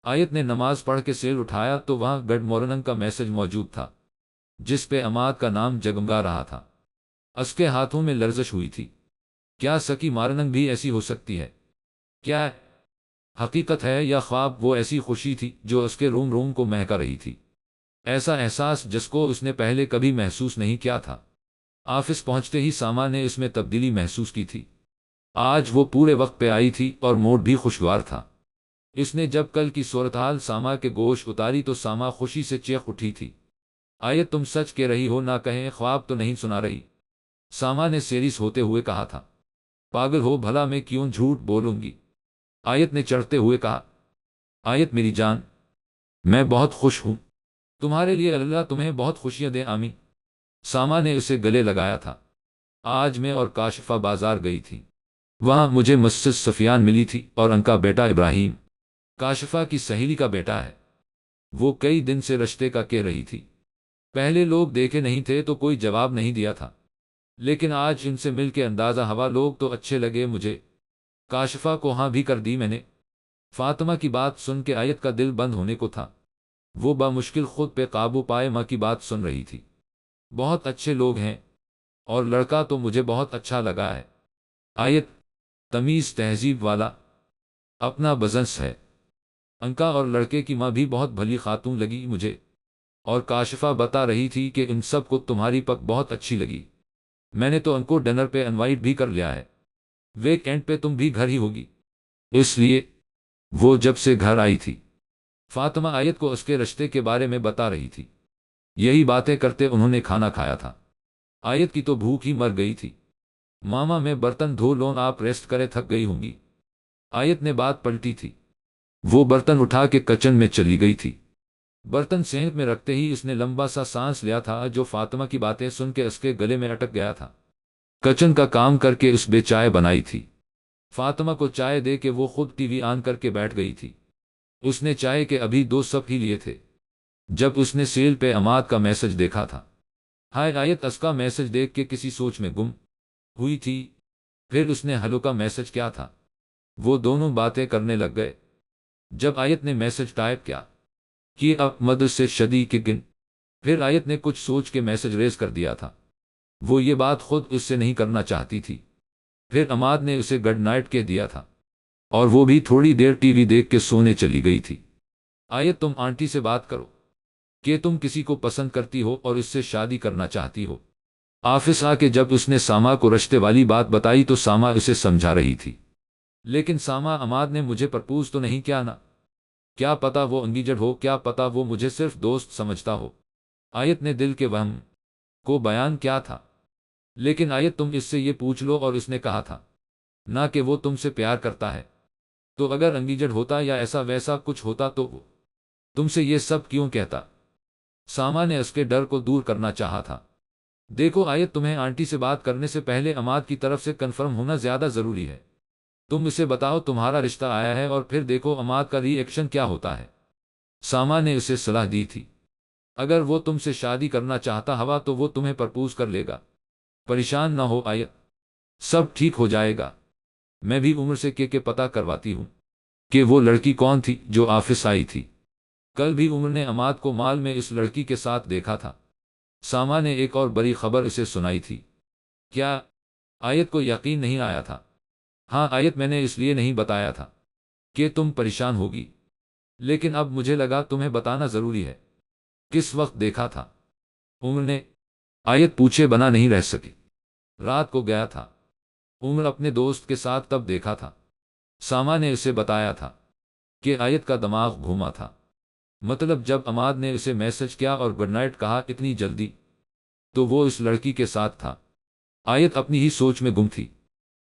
آیت نے نماز پڑھ کے سیل اٹھایا تو وہاں گڈ مورننگ کا میسج موجود تھا، جس پہ عماد کا نام جگمگا رہا تھا۔ اس کے ہاتھوں میں لرزش ہوئی تھی۔ کیا سکی مارننگ بھی ایسی ہو سکتی ہے؟ کیا حقیقت ہے یا خواب؟ وہ ایسی خوشی تھی جو اس کے روم روم کو مہکا رہی تھی، ایسا احساس جس کو اس نے پہلے کبھی محسوس نہیں کیا تھا۔ آفس پہنچتے ہی ساما نے اس میں تبدیلی محسوس کی تھی۔ آج وہ پورے وقت پہ آئی تھی اور موڈ بھی خوشگوار تھا۔ اس نے جب کل کی صورتحال ساما کے گوش اتاری تو ساما خوشی سے چیخ اٹھی تھی۔ آیت تم سچ کہہ رہی ہو، نہ کہیں خواب تو نہیں سنا رہی؟ ساما نے سیریس ہوتے ہوئے کہا تھا۔ پاگل ہو بھلا، میں کیوں جھوٹ بولوں گی؟ آیت نے چڑھتے ہوئے کہا۔ آیت میری جان، میں بہت خوش ہوں، تمہارے لیے اللہ تمہیں بہت خوشیاں دے، آمین۔ ساما نے اسے گلے لگایا تھا۔ آج میں اور کاشفہ بازار گئی تھی، وہاں مجھے مسز سفیان ملی تھی اور ان کا بیٹا ابراہیم۔ کاشفہ کی سہیلی کا بیٹا ہے۔ وہ کئی دن سے رشتے کا کہہ رہی تھی۔ پہلے لوگ دیکھے نہیں تھے تو کوئی جواب نہیں دیا تھا، لیکن آج ان سے مل کے اندازہ ہوا لوگ تو اچھے لگے مجھے۔ کاشفہ کو ہاں بھی کر دی میں نے۔ فاطمہ کی بات سن کے آیت کا دل بند ہونے کو تھا۔ وہ بمشکل خود پہ قابو پائے ماں کی بات سن رہی تھی۔ بہت اچھے لوگ ہیں، اور لڑکا تو مجھے بہت اچھا لگا ہے۔ آیت تمیز تہذیب والا، اپنا بزنس ہے۔ انکا اور لڑکے کی ماں بھی بہت بھلی خاتون لگی مجھے، اور کاشفہ بتا رہی تھی کہ ان سب کو تمہاری پک بہت اچھی لگی۔ میں نے تو ان کو ڈنر پہ انوائٹ بھی کر لیا ہے۔ ویکینڈ پہ تم بھی گھر ہی ہوگی، اس لیے وہ جب سے گھر آئی تھی فاطمہ آیت کو اس کے رشتے کے بارے میں بتا رہی تھی۔ یہی باتیں کرتے انہوں نے کھانا کھایا تھا۔ آیت کی تو بھوک ہی مر گئی تھی۔ ماما میں برتن دھو لوں، آپ ریسٹ کرے، تھک گئی ہوں گی۔ آیت نے بات پلٹی تھی۔ وہ برتن اٹھا کے کچن میں چلی گئی تھی۔ برتن سینک میں رکھتے ہی اس نے لمبا سا سانس لیا تھا جو فاطمہ کی باتیں سن کے اس کے گلے میں اٹک گیا تھا۔ کچن کا کام کر کے اس بے چائے بنائی تھی۔ فاطمہ کو چائے دے کے وہ خود ٹی وی آن کر کے بیٹھ گئی تھی۔ اس نے چائے کے ابھی 2 سپ ہی لیے تھے جب اس نے سیل پہ عماد کا میسج دیکھا تھا۔ ہائے آیت اس کا میسج دیکھ کے کسی سوچ میں گم ہوئی تھی۔ پھر اس نے ہلو کا میسج کیا تھا۔ وہ دونوں باتیں کرنے لگ گئے۔ جب آیت نے میسج ٹائپ کیا کہ اب مدد سے شدی کے گن، پھر آیت نے کچھ سوچ کے میسج ریز کر دیا تھا۔ وہ یہ بات خود اس سے نہیں کرنا چاہتی تھی۔ پھر عماد نے اسے گڈ نائٹ کہہ دیا تھا، اور وہ بھی تھوڑی دیر ٹی وی دیکھ کے سونے چلی گئی تھی۔ آیت تم آنٹی سے بات کرو کہ تم کسی کو پسند کرتی ہو اور اس سے شادی کرنا چاہتی ہو۔ آفس آ کے جب اس نے ساما کو رشتے والی بات بتائی تو ساما اسے سمجھا رہی تھی، لیکن ساما عماد نے مجھے پرپوز تو نہیں کیا نا، کیا پتا وہ انگیجڈ ہو، کیا پتا وہ مجھے صرف دوست سمجھتا ہو۔ آیت نے دل کے وہم کو بیان کیا تھا، لیکن آیت تم اس سے یہ پوچھ لو، اور اس نے کہا تھا نہ کہ وہ تم سے پیار کرتا ہے، تو اگر انگیجڈ ہوتا یا ایسا ویسا کچھ ہوتا تو وہ تم سے یہ سب کیوں کہتا؟ ساما نے اس کے ڈر کو دور کرنا چاہا تھا۔ دیکھو آیت، تمہیں آنٹی سے بات کرنے سے پہلے عماد کی طرف سے کنفرم ہونا زیادہ ضروری ہے۔ تم اسے بتاؤ تمہارا رشتہ آیا ہے، اور پھر دیکھو عماد کا ری ایکشن کیا ہوتا ہے۔ ساما نے اسے صلاح دی تھی، اگر وہ تم سے شادی کرنا چاہتا ہوا تو وہ تمہیں پرپوز کر لے گا۔ پریشان نہ ہو آیت، سب ٹھیک ہو جائے گا۔ میں بھی عمر سے کے پتہ کرواتی ہوں کہ وہ لڑکی کون تھی جو آفس آئی تھی۔ کل بھی عمر نے عماد کو مال میں اس لڑکی کے ساتھ دیکھا تھا۔ ساما نے ایک اور بڑی خبر اسے سنائی تھی۔ کیا؟ آیت کو یقین نہیں آیا تھا۔ ہاں آیت، میں نے اس لیے نہیں بتایا تھا کہ تم پریشان ہوگی، لیکن اب مجھے لگا تمہیں بتانا ضروری ہے۔ کس وقت دیکھا تھا؟ عمر نے آیت پوچھے بنا نہیں رہ سکی۔ رات کو گیا تھا عمر اپنے دوست کے ساتھ، تب دیکھا تھا۔ ساما نے اسے بتایا تھا کہ آیت کا دماغ گھوما تھا۔ مطلب جب عماد نے اسے میسج کیا اور گڈ نائٹ کہا اتنی جلدی، تو وہ اس لڑکی کے ساتھ تھا۔ آیت اپنی ہی سوچ میں گم تھی۔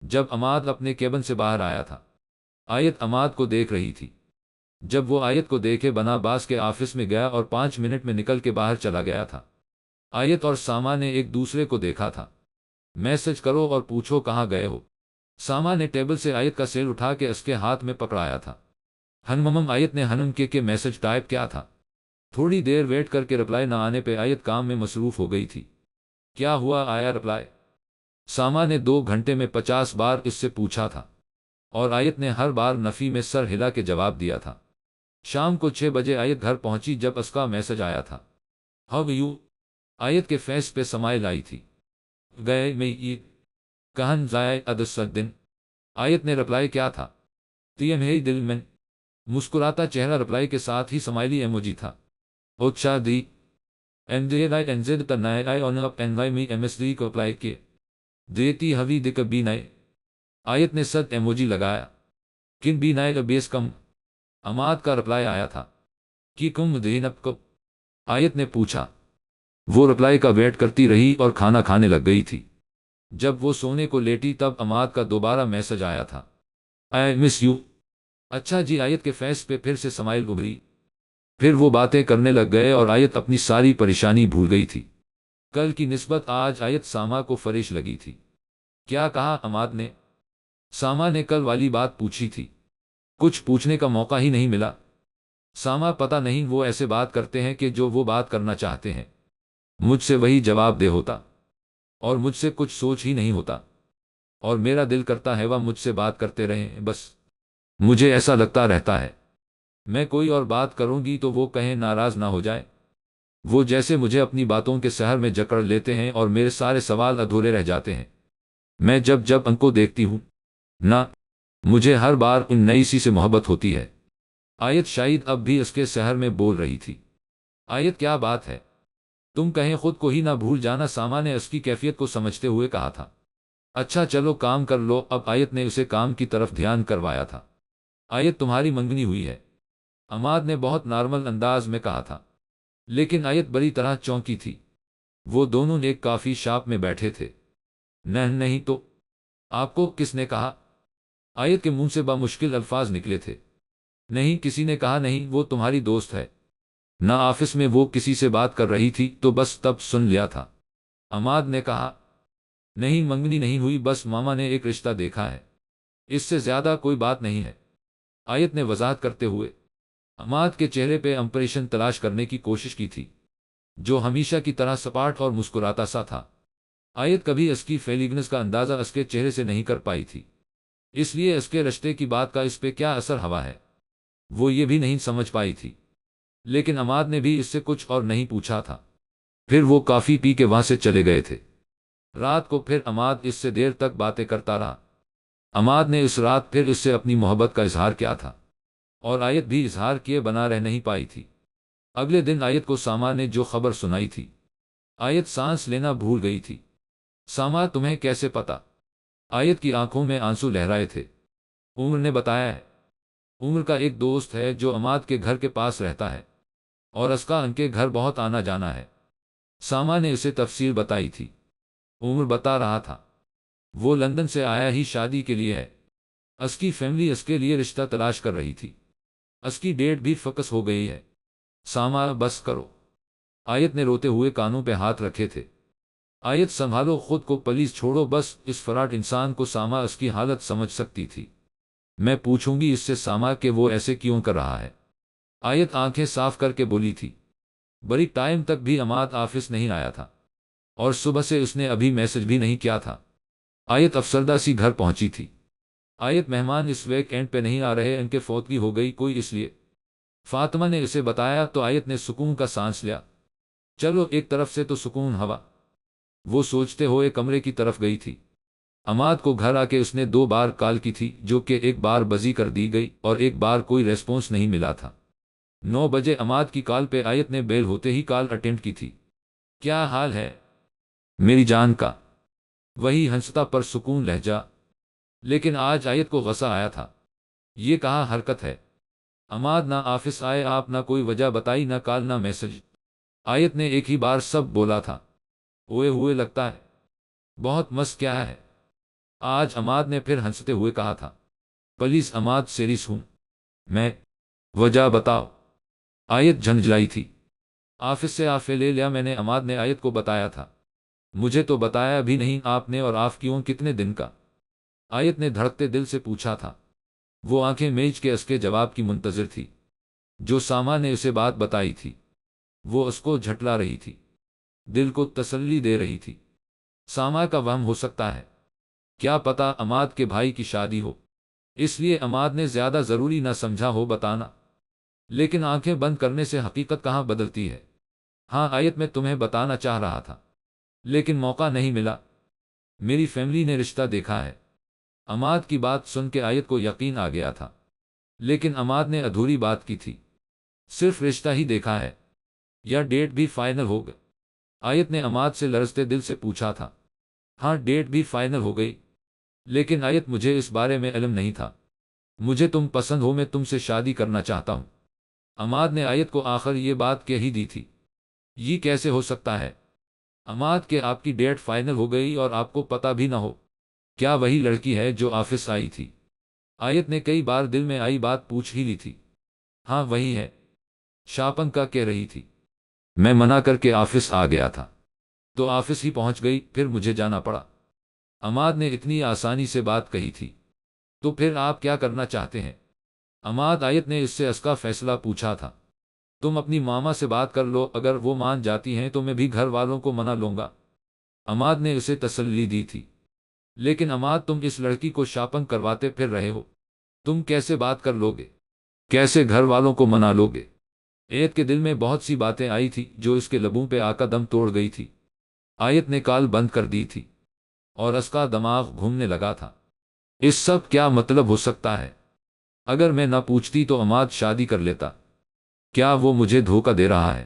جب عماد اپنے کیبن سے باہر آیا تھا، آیت عماد کو دیکھ رہی تھی۔ جب وہ آیت کو دیکھے بنا باس کے آفس میں گیا اور 5 منٹ میں نکل کے باہر چلا گیا تھا۔ آیت اور ساما نے ایک دوسرے کو دیکھا تھا۔ میسج کرو اور پوچھو کہاں گئے ہو۔ ساما نے ٹیبل سے آیت کا سیل اٹھا کے اس کے ہاتھ میں پکڑایا تھا۔ ہنمم آیت نے ہنم کے میسج ٹائپ کیا تھا۔ تھوڑی دیر ویٹ کر کے رپلائی نہ آنے پہ آیت کام میں مصروف ہو گئی تھی۔ کیا ہوا، آیا رپلائی؟ ساما نے 2 گھنٹے میں 50 بار اس سے پوچھا تھا، اور آیت نے ہر بار نفی میں سر ہلا کے جواب دیا تھا۔ شام کو 6 بجے آیت گھر پہنچی جب اس کا میسج آیا تھا۔ How you? آیت کے فیس پہ سمائل آئی تھی۔ گئے میں یہ کہن ضائع ادسر دن؟ آیت نے رپلائی کیا تھا۔ تیم ہے دل میں مسکراتا چہرہ رپلائی کے ساتھ ہی سمائلی ایموجی تھا۔ اچھا دی NJINZ تنائے آئی آن اپ NY می MSD کو اپلائی کیے دیتی ہوی دک بی نئے۔ آیت نے صد ایموجی لگایا۔ کن بی نئے بیس کم؟ عماد کا رپلائی آیا تھا کہ کم دین اب کب؟ آیت نے پوچھا۔ وہ رپلائی کا ویٹ کرتی رہی اور کھانا کھانے لگ گئی تھی۔ جب وہ سونے کو لیٹی تب عماد کا دوبارہ میسج آیا تھا۔ آئی مس یو۔ اچھا جی۔ آیت کے فیس پہ پھر سے سمائل ابھری۔ پھر وہ باتیں کرنے لگ گئے اور آیت اپنی ساری پریشانی بھول گئی تھی۔ کل کی نسبت آج آیت ساما کو فریش لگی تھی۔ کیا کہا عماد نے؟ ساما نے کل والی بات پوچھی تھی۔ کچھ پوچھنے کا موقع ہی نہیں ملا۔ ساما پتہ نہیں وہ ایسے بات کرتے ہیں کہ جو وہ بات کرنا چاہتے ہیں مجھ سے وہی جواب دے ہوتا، اور مجھ سے کچھ سوچ ہی نہیں ہوتا، اور میرا دل کرتا ہے وہ مجھ سے بات کرتے رہیں بس۔ مجھے ایسا لگتا رہتا ہے میں کوئی اور بات کروں گی تو وہ کہیں ناراض نہ ہو جائے۔ وہ جیسے مجھے اپنی باتوں کے سحر میں جکڑ لیتے ہیں اور میرے سارے سوال ادھورے رہ جاتے ہیں۔ میں جب ان کو دیکھتی ہوں نہ، مجھے ہر بار ان نئی سی سے محبت ہوتی ہے۔ آیت شاید اب بھی اس کے سحر میں بول رہی تھی۔ آیت کیا بات ہے، تم کہیں خود کو ہی نہ بھول جانا، ساما نے اس کی کیفیت کو سمجھتے ہوئے کہا تھا۔ اچھا چلو کام کر لو اب، آیت نے اسے کام کی طرف دھیان کروایا تھا۔ آیت تمہاری منگنی ہوئی ہے، عماد نے بہت نارمل انداز میں کہا تھا، لیکن آیت بڑی طرح چونکی تھی۔ وہ دونوں ایک کافی شاپ میں بیٹھے تھے۔ نہیں تو آپ کو کس نے کہا؟ آیت کے منہ سے بامشکل الفاظ نکلے تھے۔ نہیں کسی نے کہا نہیں، وہ تمہاری دوست ہے نہ، آفس میں وہ کسی سے بات کر رہی تھی تو بس تب سن لیا تھا، عماد نے کہا۔ نہیں منگنی نہیں ہوئی، بس ماما نے ایک رشتہ دیکھا ہے، اس سے زیادہ کوئی بات نہیں ہے، آیت نے وضاحت کرتے ہوئے عماد کے چہرے پہ امپریشن تلاش کرنے کی کوشش کی تھی، جو ہمیشہ کی طرح سپاٹ اور مسکراتا سا تھا۔ آیت کبھی اس کی فیلیگنس کا اندازہ اس کے چہرے سے نہیں کر پائی تھی، اس لیے اس کے رشتے کی بات کا اس پہ کیا اثر ہوا ہے وہ یہ بھی نہیں سمجھ پائی تھی۔ لیکن عماد نے بھی اس سے کچھ اور نہیں پوچھا تھا۔ پھر وہ کافی پی کے وہاں سے چلے گئے تھے۔ رات کو پھر عماد اس سے دیر تک باتیں کرتا رہا۔ عماد نے اس رات پھر اس سے اپنی محبت کا اظہار کیا تھا، اور آیت بھی اظہار کیے بنا رہ نہیں پائی تھی۔ اگلے دن آیت کو ساما نے جو خبر سنائی تھی، آیت سانس لینا بھول گئی تھی۔ ساما تمہیں کیسے پتا؟ آیت کی آنکھوں میں آنسو لہرائے تھے۔ عمر نے بتایا ہے، عمر کا ایک دوست ہے جو عماد کے گھر کے پاس رہتا ہے، اور اس کا ان کے گھر بہت آنا جانا ہے۔ ساما نے اسے تفصیل بتائی تھی۔ عمر بتا رہا تھا وہ لندن سے آیا ہی شادی کے لیے ہے، اس کی فیملی اس کے لیے رشتہ تلاش کر رہی تھی، اس کی ڈیٹ بھی فکس ہو گئی ہے۔ ساما بس کرو، آیت نے روتے ہوئے کانوں پہ ہاتھ رکھے تھے۔ آیت سنبھالو خود کو، پلیز چھوڑو بس اس فراڈ انسان کو۔ ساما اس کی حالت سمجھ سکتی تھی۔ میں پوچھوں گی اس سے ساما کہ وہ ایسے کیوں کر رہا ہے، آیت آنکھیں صاف کر کے بولی تھی۔ بڑی ٹائم تک بھی عماد آفس نہیں آیا تھا، اور صبح سے اس نے ابھی میسج بھی نہیں کیا تھا۔ آیت افسردہ سی گھر پہنچی تھی۔ آیت مہمان اس ویک اینڈ پہ نہیں آ رہے، ان کے فوتگی ہو گئی کوئی، اس لیے فاطمہ نے اسے بتایا تو آیت نے سکون کا سانس لیا۔ چلو ایک طرف سے تو سکون ہوا، وہ سوچتے ہوئے کمرے کی طرف گئی تھی۔ عماد کو گھر آ کے اس نے 2 بار کال کی تھی، جو کہ ایک بار بزی کر دی گئی اور ایک بار کوئی ریسپونس نہیں ملا تھا۔ 9 بجے عماد کی کال پہ آیت نے بیل ہوتے ہی کال اٹینڈ کی تھی۔ کیا حال ہے میری جان کا؟ وہی ہنستا پر سکون لہجہ، لیکن آج آیت کو غصہ آیا تھا۔ یہ کہاں حرکت ہے، عماد نہ آفس آئے، آپ نہ کوئی وجہ بتائی، نہ کال نہ میسج۔ آیت نے ایک ہی بار سب بولا تھا۔ اوئے ہوئے لگتا ہے بہت مست، کیا ہے آج؟ عماد نے پھر ہنستے ہوئے کہا تھا۔ پلیز عماد سیریس ہوں میں، وجہ بتاؤ۔ آیت جھنجھلائی تھی۔ آفس سے آفے لے لیا میں نے، عماد نے آیت کو بتایا تھا۔ مجھے تو بتایا بھی نہیں آپ نے، اور آف کیوں، کتنے دن کا؟ آیت نے دھڑکتے دل سے پوچھا تھا۔ وہ آنکھیں میچ کے اس کے جواب کی منتظر تھی۔ جو ساما نے اسے بات بتائی تھی وہ اس کو جھٹلا رہی تھی، دل کو تسلی دے رہی تھی۔ ساما کا وہم ہو سکتا ہے، کیا پتا عماد کے بھائی کی شادی ہو، اس لیے عماد نے زیادہ ضروری نہ سمجھا ہو بتانا۔ لیکن آنکھیں بند کرنے سے حقیقت کہاں بدلتی ہے۔ ہاں آیت میں تمہیں بتانا چاہ رہا تھا، لیکن موقع نہیں ملا۔ میری فیملی نے رشتہ دیکھا ہے۔ عماد کی بات سن کے آیت کو یقین آ گیا تھا، لیکن عماد نے ادھوری بات کی تھی۔ صرف رشتہ ہی دیکھا ہے یا ڈیٹ بھی فائنل ہو گئی؟ آیت نے عماد سے لرزتے دل سے پوچھا تھا۔ ہاں ڈیٹ بھی فائنل ہو گئی، لیکن آیت مجھے اس بارے میں علم نہیں تھا۔ مجھے تم پسند ہو، میں تم سے شادی کرنا چاہتا ہوں۔ عماد نے آیت کو آخر یہ بات کہہ ہی دی تھی۔ یہ کیسے ہو سکتا ہے عماد کہ آپ کی ڈیٹ فائنل ہو گئی اور آپ کو پتہ بھی نہ ہو؟ کیا وہی لڑکی ہے جو آفس آئی تھی؟ آیت نے کئی بار دل میں آئی بات پوچھ ہی لی تھی۔ ہاں وہی ہے، شاپنگ کا کہہ رہی تھی، میں منع کر کے آفس آ گیا تھا تو آفس ہی پہنچ گئی، پھر مجھے جانا پڑا۔ عماد نے اتنی آسانی سے بات کہی تھی، تو پھر آپ کیا کرنا چاہتے ہیں؟ عماد آیت نے اس سے اس کا فیصلہ پوچھا تھا۔ تم اپنی ماما سے بات کر لو، اگر وہ مان جاتی ہیں تو میں بھی گھر والوں کو منا لوں گا۔ عماد نے اسے تسلی دی تھی۔ لیکن عماد، تم اس لڑکی کو شاپنگ کرواتے پھر رہے ہو، تم کیسے بات کر لو گے؟ کیسے گھر والوں کو منا لو گے؟ آیت کے دل میں بہت سی باتیں آئی تھی جو اس کے لبوں پہ آ کر دم توڑ گئی تھی۔ آیت نے کال بند کر دی تھی اور اس کا دماغ گھومنے لگا تھا۔ اس سب کیا مطلب ہو سکتا ہے؟ اگر میں نہ پوچھتی تو عماد شادی کر لیتا۔ کیا وہ مجھے دھوکہ دے رہا ہے؟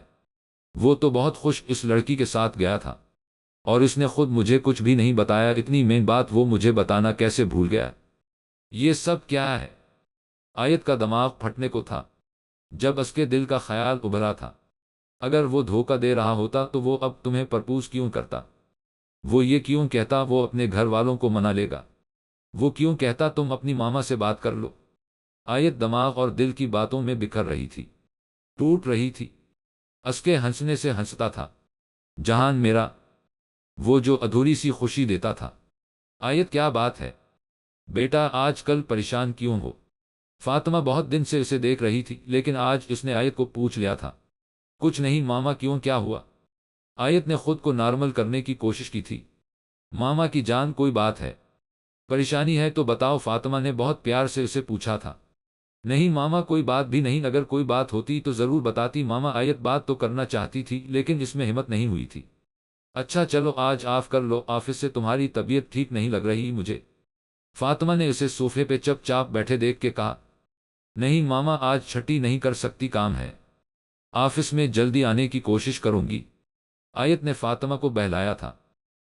وہ تو بہت خوش اس لڑکی کے ساتھ گیا تھا اور اس نے خود مجھے کچھ بھی نہیں بتایا، اتنی مین بات وہ مجھے بتانا کیسے بھول گیا؟ یہ سب کیا ہے؟ آیت کا دماغ پھٹنے کو تھا جب اس کے دل کا خیال ابھرا تھا، اگر وہ دھوکہ دے رہا ہوتا تو وہ اب تمہیں پرپوز کیوں کرتا؟ وہ یہ کیوں کہتا وہ اپنے گھر والوں کو منا لے گا؟ وہ کیوں کہتا تم اپنی ماما سے بات کر لو؟ آیت دماغ اور دل کی باتوں میں بکھر رہی تھی، ٹوٹ رہی تھی۔ اس کے ہنسنے سے ہنستا تھا جہان میرا، وہ جو ادھوری سی خوشی دیتا تھا۔ آیت، کیا بات ہے بیٹا، آج کل پریشان کیوں ہو؟ فاطمہ بہت دن سے اسے دیکھ رہی تھی لیکن آج اس نے آیت کو پوچھ لیا تھا۔ کچھ نہیں ماما، کیوں، کیا ہوا؟ آیت نے خود کو نارمل کرنے کی کوشش کی تھی۔ ماما کی جان، کوئی بات ہے؟ پریشانی ہے تو بتاؤ، فاطمہ نے بہت پیار سے اسے پوچھا تھا۔ نہیں ماما، کوئی بات بھی نہیں، اگر کوئی بات ہوتی تو ضرور بتاتی ماما۔ آیت بات تو کرنا چاہتی تھی لیکن اس میں ہمت نہیں ہوئی تھی۔ اچھا چلو آج آف کر لو، آفس سے تمہاری طبیعت ٹھیک نہیں لگ رہی مجھے، فاطمہ نے اسے صوفے پہ چپ چاپ بیٹھے دیکھ کے کہا۔ نہیں ماما، آج چھٹی نہیں کر سکتی، کام ہے، آفس میں جلدی آنے کی کوشش کروں گی، آیت نے فاطمہ کو بہلایا تھا۔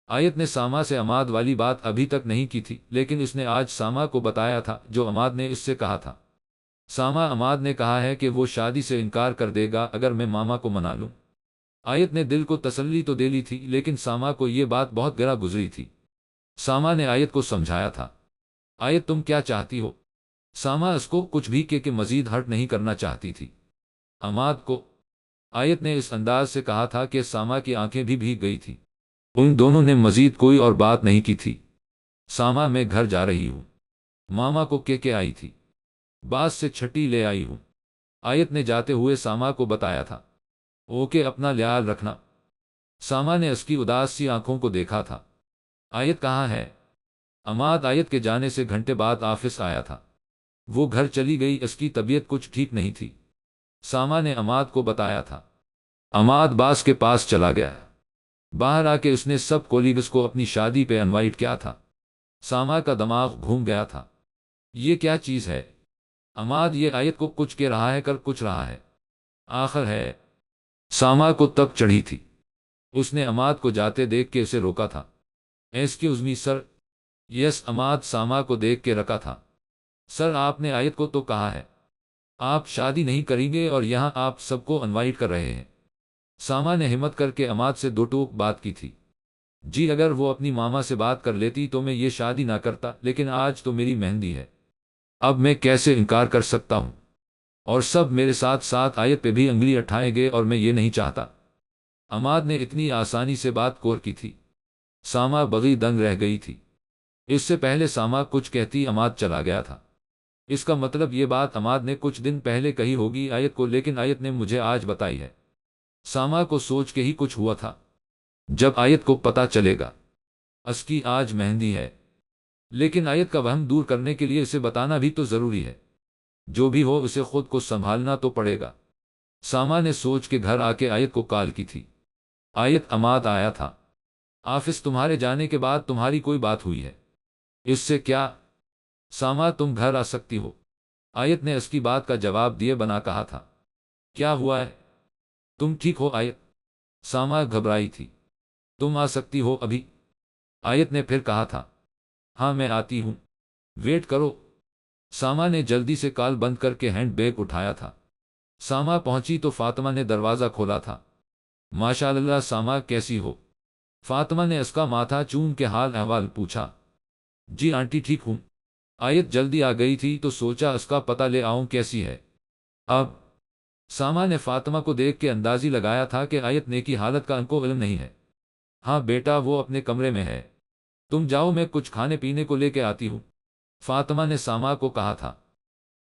آیت نے ساما سے عماد والی بات ابھی تک نہیں کی تھی لیکن اس نے آج ساما کو بتایا تھا جو عماد نے اس سے کہا تھا۔ ساما، عماد نے کہا ہے کہ وہ شادی سے انکار کر دے گا اگر میں ماما کو منا لوں۔ آیت نے دل کو تسلی تو دے لی تھی لیکن ساما کو یہ بات بہت گرا گزری تھی۔ ساما نے آیت کو سمجھایا تھا۔ آیت، تم کیا چاہتی ہو؟ ساما اس کو کچھ بھی کہ مزید ہرٹ نہیں کرنا چاہتی تھی عماد کو۔ آیت نے اس انداز سے کہا تھا کہ ساما کی آنکھیں بھی بھیگ گئی تھیں۔ ان دونوں نے مزید کوئی اور بات نہیں کی تھی۔ ساما، میں گھر جا رہی ہوں، ماما کو کے آئی تھی، باس سے چھٹی لے آئی ہوں، آیت نے جاتے ہوئے ساما کو بتایا تھا۔ اوکے، اپنا خیال رکھنا۔ ساما نے اس کی اداس سی آنکھوں کو دیکھا تھا۔ آیت کہاں ہے؟ عماد آیت کے جانے سے گھنٹے بعد آفس آیا تھا۔ وہ گھر چلی گئی، اس کی طبیعت کچھ ٹھیک نہیں تھی، ساما نے عماد کو بتایا تھا۔ عماد باس کے پاس چلا گیا، باہر آ کے اس نے سب کولیگز کو اپنی شادی پہ انوائٹ کیا تھا۔ ساما کا دماغ گھوم گیا تھا، یہ کیا چیز ہے؟ عماد یہ آیت کو کچھ کہہ رہا ہے، کر کچھ رہا ہے، آخر ہے۔ ساما کو تب چڑھی تھی، اس نے عماد کو جاتے دیکھ کے اسے روکا تھا۔ ایکسکیوز می سر۔ یس، عماد ساما کو دیکھ کے رکا تھا۔ سر، آپ نے آیت کو تو کہا ہے آپ شادی نہیں کریں گے اور یہاں آپ سب کو انوائٹ کر رہے ہیں۔ ساما نے ہمت کر کے عماد سے دو ٹوک بات کی تھی۔ جی اگر وہ اپنی ماما سے بات کر لیتی تو میں یہ شادی نہ کرتا، لیکن آج تو میری مہندی ہے، اب میں کیسے انکار کر سکتا ہوں؟ اور سب میرے ساتھ ساتھ آیت پہ بھی انگلی اٹھائیں گے اور میں یہ نہیں چاہتا۔ عماد نے اتنی آسانی سے بات کور کی تھی، ساما بغی دنگ رہ گئی تھی۔ اس سے پہلے ساما کچھ کہتی عماد چلا گیا تھا۔ اس کا مطلب یہ بات عماد نے کچھ دن پہلے کہی ہوگی آیت کو، لیکن آیت نے مجھے آج بتائی ہے۔ ساما کو سوچ کے ہی کچھ ہوا تھا، جب آیت کو پتا چلے گا اس کی آج مہندی ہے، لیکن آیت کا وہم دور کرنے کے لیے اسے بتانا بھی تو ضروری ہے۔ جو بھی ہو اسے خود کو سنبھالنا تو پڑے گا۔ ساما نے سوچ کے گھر آ کے آیت کو کال کی تھی۔ آیت، عماد آیا تھا آفس، تمہارے جانے کے بعد تمہاری کوئی بات ہوئی ہے؟ اس سے کیا؟ ساما، تم گھر آ سکتی ہو، آیت نے اس کی بات کا جواب دیے بنا کہا تھا۔ کیا ہوا ہے؟ تم ٹھیک ہو آیت؟ ساما گھبرائی تھی۔ تم آ سکتی ہو ابھی؟ آیت نے پھر کہا تھا۔ ہاں میں آتی ہوں، ویٹ کرو۔ ساما نے جلدی سے کال بند کر کے ہینڈ بیگ اٹھایا تھا۔ ساما پہنچی تو فاطمہ نے دروازہ کھولا تھا۔ ماشاءاللہ ساما، کیسی ہو؟ فاطمہ نے اس کا ماتھا چوم کے حال احوال پوچھا۔ جی آنٹی ٹھیک ہوں۔ آیت جلدی آ گئی تھی تو سوچا اس کا پتہ لے آؤں کیسی ہے اب۔ ساما نے فاطمہ کو دیکھ کے اندازی لگایا تھا کہ آیت نے کی حالت کا ان کو علم نہیں ہے۔ ہاں بیٹا، وہ اپنے کمرے میں ہے، تم جاؤ میں کچھ کھانے پینے کو لے کے آتی ہوں، فاطمہ نے ساما کو کہا تھا۔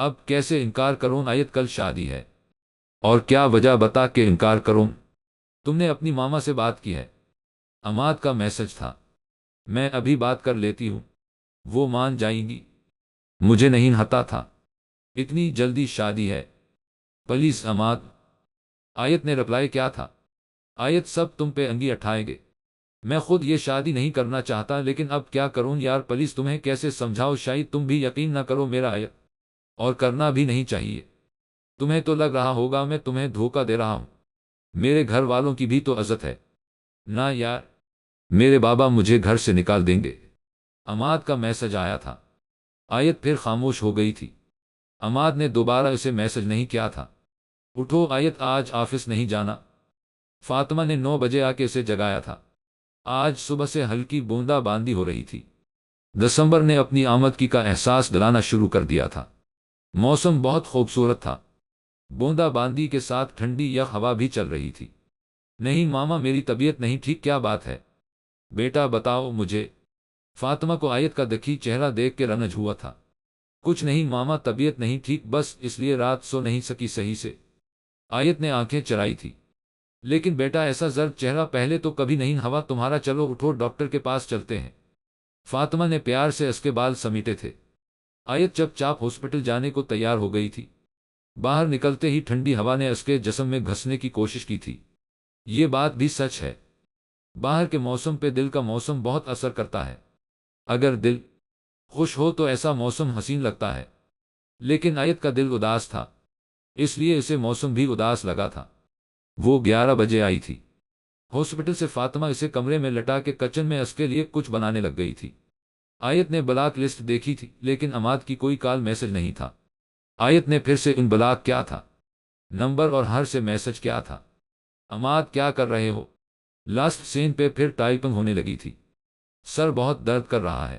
اب کیسے انکار کروں؟ آیت کل شادی ہے، اور کیا وجہ بتا کے انکار کروں؟ تم نے اپنی ماما سے بات کی ہے؟ عماد کا میسج تھا، میں ابھی بات کر لیتی ہوں، وہ مان جائیں گی؟ مجھے نہیں ہتا تھا اتنی جلدی شادی ہے، پلیز عماد۔ آیت نے رپلائی کیا تھا، آیت سب تم پہ انگی اٹھائیں گے، میں خود یہ شادی نہیں کرنا چاہتا لیکن اب کیا کروں یار، پلیز تمہیں کیسے سمجھاؤ، شاید تم بھی یقین نہ کرو میرا آیت، اور کرنا بھی نہیں چاہیے۔ تمہیں تو لگ رہا ہوگا میں تمہیں دھوکہ دے رہا ہوں، میرے گھر والوں کی بھی تو عزت ہے نہ یار، میرے بابا مجھے گھر سے نکال دیں گے۔ عماد کا میسج آیا تھا، آیت پھر خاموش ہو گئی تھی۔ عماد نے دوبارہ اسے میسج نہیں کیا تھا، اٹھو آیت آج آفس نہیں جانا؟ فاطمہ نے 9 بجے آ کے اسے جگایا تھا۔ آج صبح سے ہلکی بوندا باندی ہو رہی تھی، دسمبر نے اپنی آمدگی کا احساس دلانا شروع کر دیا تھا۔ موسم بہت خوبصورت تھا، بوندا باندی کے ساتھ ٹھنڈی یک ہوا بھی چل رہی تھی۔ نہیں ماما میری طبیعت نہیں ٹھیک، کیا بات ہے بیٹا بتاؤ مجھے؟ فاطمہ کو آیت کا دکھی چہرہ دیکھ کے رنج ہوا تھا۔ کچھ نہیں ماما، طبیعت نہیں ٹھیک، بس اس لیے رات سو نہیں سکی صحیح سے۔ آیت نے آنکھیں چرائی تھی، لیکن بیٹا ایسا زرد چہرہ پہلے تو کبھی نہیں ہوا تمہارا، چلو اٹھو ڈاکٹر کے پاس چلتے ہیں۔ فاطمہ نے پیار سے اس کے بال سمیٹے تھے۔ آیت چپ چاپ ہاسپٹل جانے کو تیار ہو گئی تھی، باہر نکلتے ہی ٹھنڈی ہوا نے اس کے جسم میں گھسنے کی کوشش کی تھی۔ یہ بات بھی سچ ہے، باہر کے موسم پہ دل کا موسم بہت اثر کرتا ہے۔ اگر دل خوش ہو تو ایسا موسم حسین لگتا ہے، لیکن آیت کا دل اداس تھا، اس لیے اسے موسم بھی اداس لگا تھا۔ وہ 11 بجے آئی تھی ہاسپٹل سے، فاطمہ اسے کمرے میں لٹا کے کچن میں اس کے لیے کچھ بنانے لگ گئی تھی۔ آیت نے بلاک لسٹ دیکھی تھی لیکن عماد کی کوئی کال میسج نہیں تھا۔ آیت نے پھر سے ان بلاک کیا تھا، نمبر اور ہر سے میسج کیا تھا، عماد کیا کر رہے ہو؟ لاسٹ سین پہ پھر ٹائپنگ ہونے لگی تھی۔ سر بہت درد کر رہا ہے،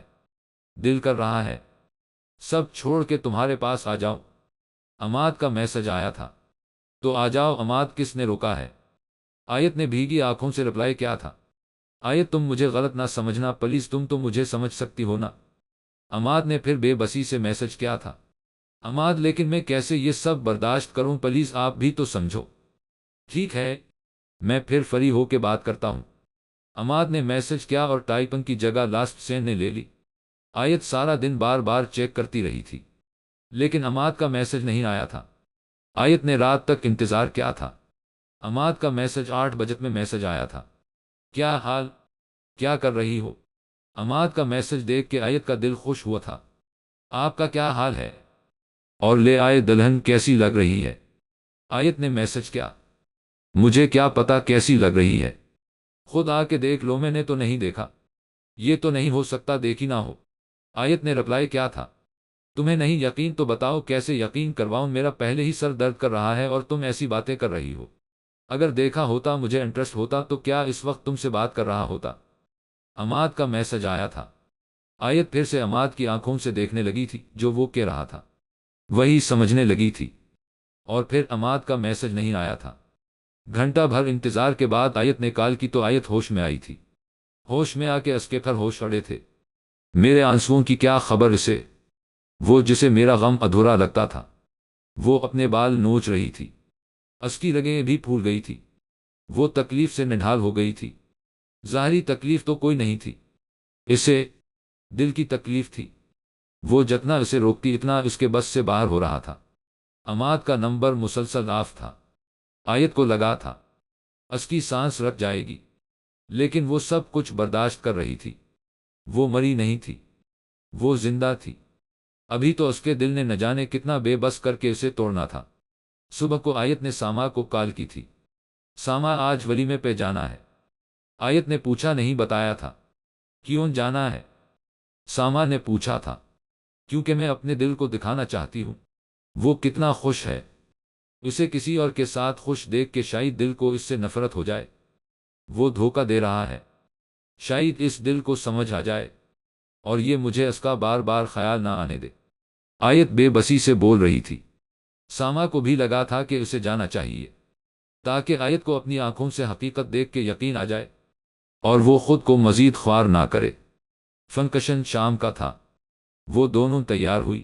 دل کر رہا ہے، سب چھوڑ کے تمہارے پاس آ جاؤ، عماد کا میسج آیا تھا۔ تو آ جاؤ عماد، کس نے روکا ہے؟ آیت نے بھیگی آنکھوں سے رپلائی کیا تھا، آیت تم مجھے غلط نہ سمجھنا پلیز، تم تو مجھے سمجھ سکتی ہو نا۔ عماد نے پھر بے بسی سے میسج کیا تھا، عماد لیکن میں کیسے یہ سب برداشت کروں، پلیز آپ بھی تو سمجھو۔ ٹھیک ہے میں پھر فری ہو کے بات کرتا ہوں۔ عماد نے میسج کیا اور ٹائپنگ کی جگہ لاسٹ سین نے لے لی۔ آیت سارا دن بار بار چیک کرتی رہی تھی لیکن عماد کا میسج نہیں آیا تھا۔ آیت نے رات تک انتظار کیا تھا۔ عماد کا میسج 8 بجے میں میسج آیا تھا، کیا حال، کیا کر رہی ہو؟ عماد کا میسج دیکھ کے آیت کا دل خوش ہوا تھا، آپ کا کیا حال ہے اور لے آئے دلہن کیسی لگ رہی ہے؟ آیت نے میسج کیا، مجھے کیا پتا کیسی لگ رہی ہے، خود آ کے دیکھ لو، میں نے تو نہیں دیکھا، یہ تو نہیں ہو سکتا دیکھی نہ ہو۔ آیت نے رپلائی کیا تھا، تمہیں نہیں یقین تو بتاؤ کیسے یقین کرواؤں، میرا پہلے ہی سر درد کر رہا ہے اور تم ایسی باتیں کر رہی ہو، اگر دیکھا ہوتا مجھے انٹرسٹ ہوتا تو کیا اس وقت تم سے بات کر رہا ہوتا؟ عماد کا میسج آیا تھا۔ آیت پھر سے عماد کی آنکھوں سے دیکھنے لگی تھی، جو وہ کہہ رہا تھا وہی سمجھنے لگی تھی، اور پھر عماد کا میسج نہیں آیا تھا۔ گھنٹہ بھر انتظار کے بعد آیت نے کال کی تو آیت ہوش میں آئی تھی، ہوش میں آ کے اس کے پھر ہوش اڑے تھے۔ میرے آنسوؤں کی کیا خبر اسے، وہ جسے میرا غم ادھورا لگتا تھا، وہ اپنے بال نوچ رہی تھی، اس کی رگیں بھی پھول گئی تھی، وہ تکلیف سے نڈھال ہو گئی تھی۔ ظاہری تکلیف تو کوئی نہیں تھی، اسے دل کی تکلیف تھی، وہ جتنا اسے روکتی اتنا اس کے بس سے باہر ہو رہا تھا۔ عماد کا نمبر مسلسل آف تھا، آیت کو لگا تھا اس کی سانس رک جائے گی، لیکن وہ سب کچھ برداشت کر رہی تھی۔ وہ مری نہیں تھی، وہ زندہ تھی، ابھی تو اس کے دل نے نہ جانے کتنا بے بس کر کے اسے توڑنا تھا۔ صبح کو آیت نے ساما کو کال کی تھی، ساما آج ولیمے پہ جانا ہے؟ آیت نے پوچھا، نہیں بتایا تھا۔ کیوں جانا ہے؟ ساما نے پوچھا تھا۔ کیونکہ میں اپنے دل کو دکھانا چاہتی ہوں وہ کتنا خوش ہے، اسے کسی اور کے ساتھ خوش دیکھ کے شاید دل کو اس سے نفرت ہو جائے، وہ دھوکہ دے رہا ہے، شاید اس دل کو سمجھ آ جائے اور یہ مجھے اس کا بار بار خیال نہ آنے دے۔ آیت بے بسی سے بول رہی تھی، ساما کو بھی لگا تھا کہ اسے جانا چاہیے تاکہ آیت کو اپنی آنکھوں سے حقیقت دیکھ کے یقین آ جائے اور وہ خود کو مزید خوار نہ کرے۔ فنکشن شام کا تھا، وہ دونوں تیار ہوئی،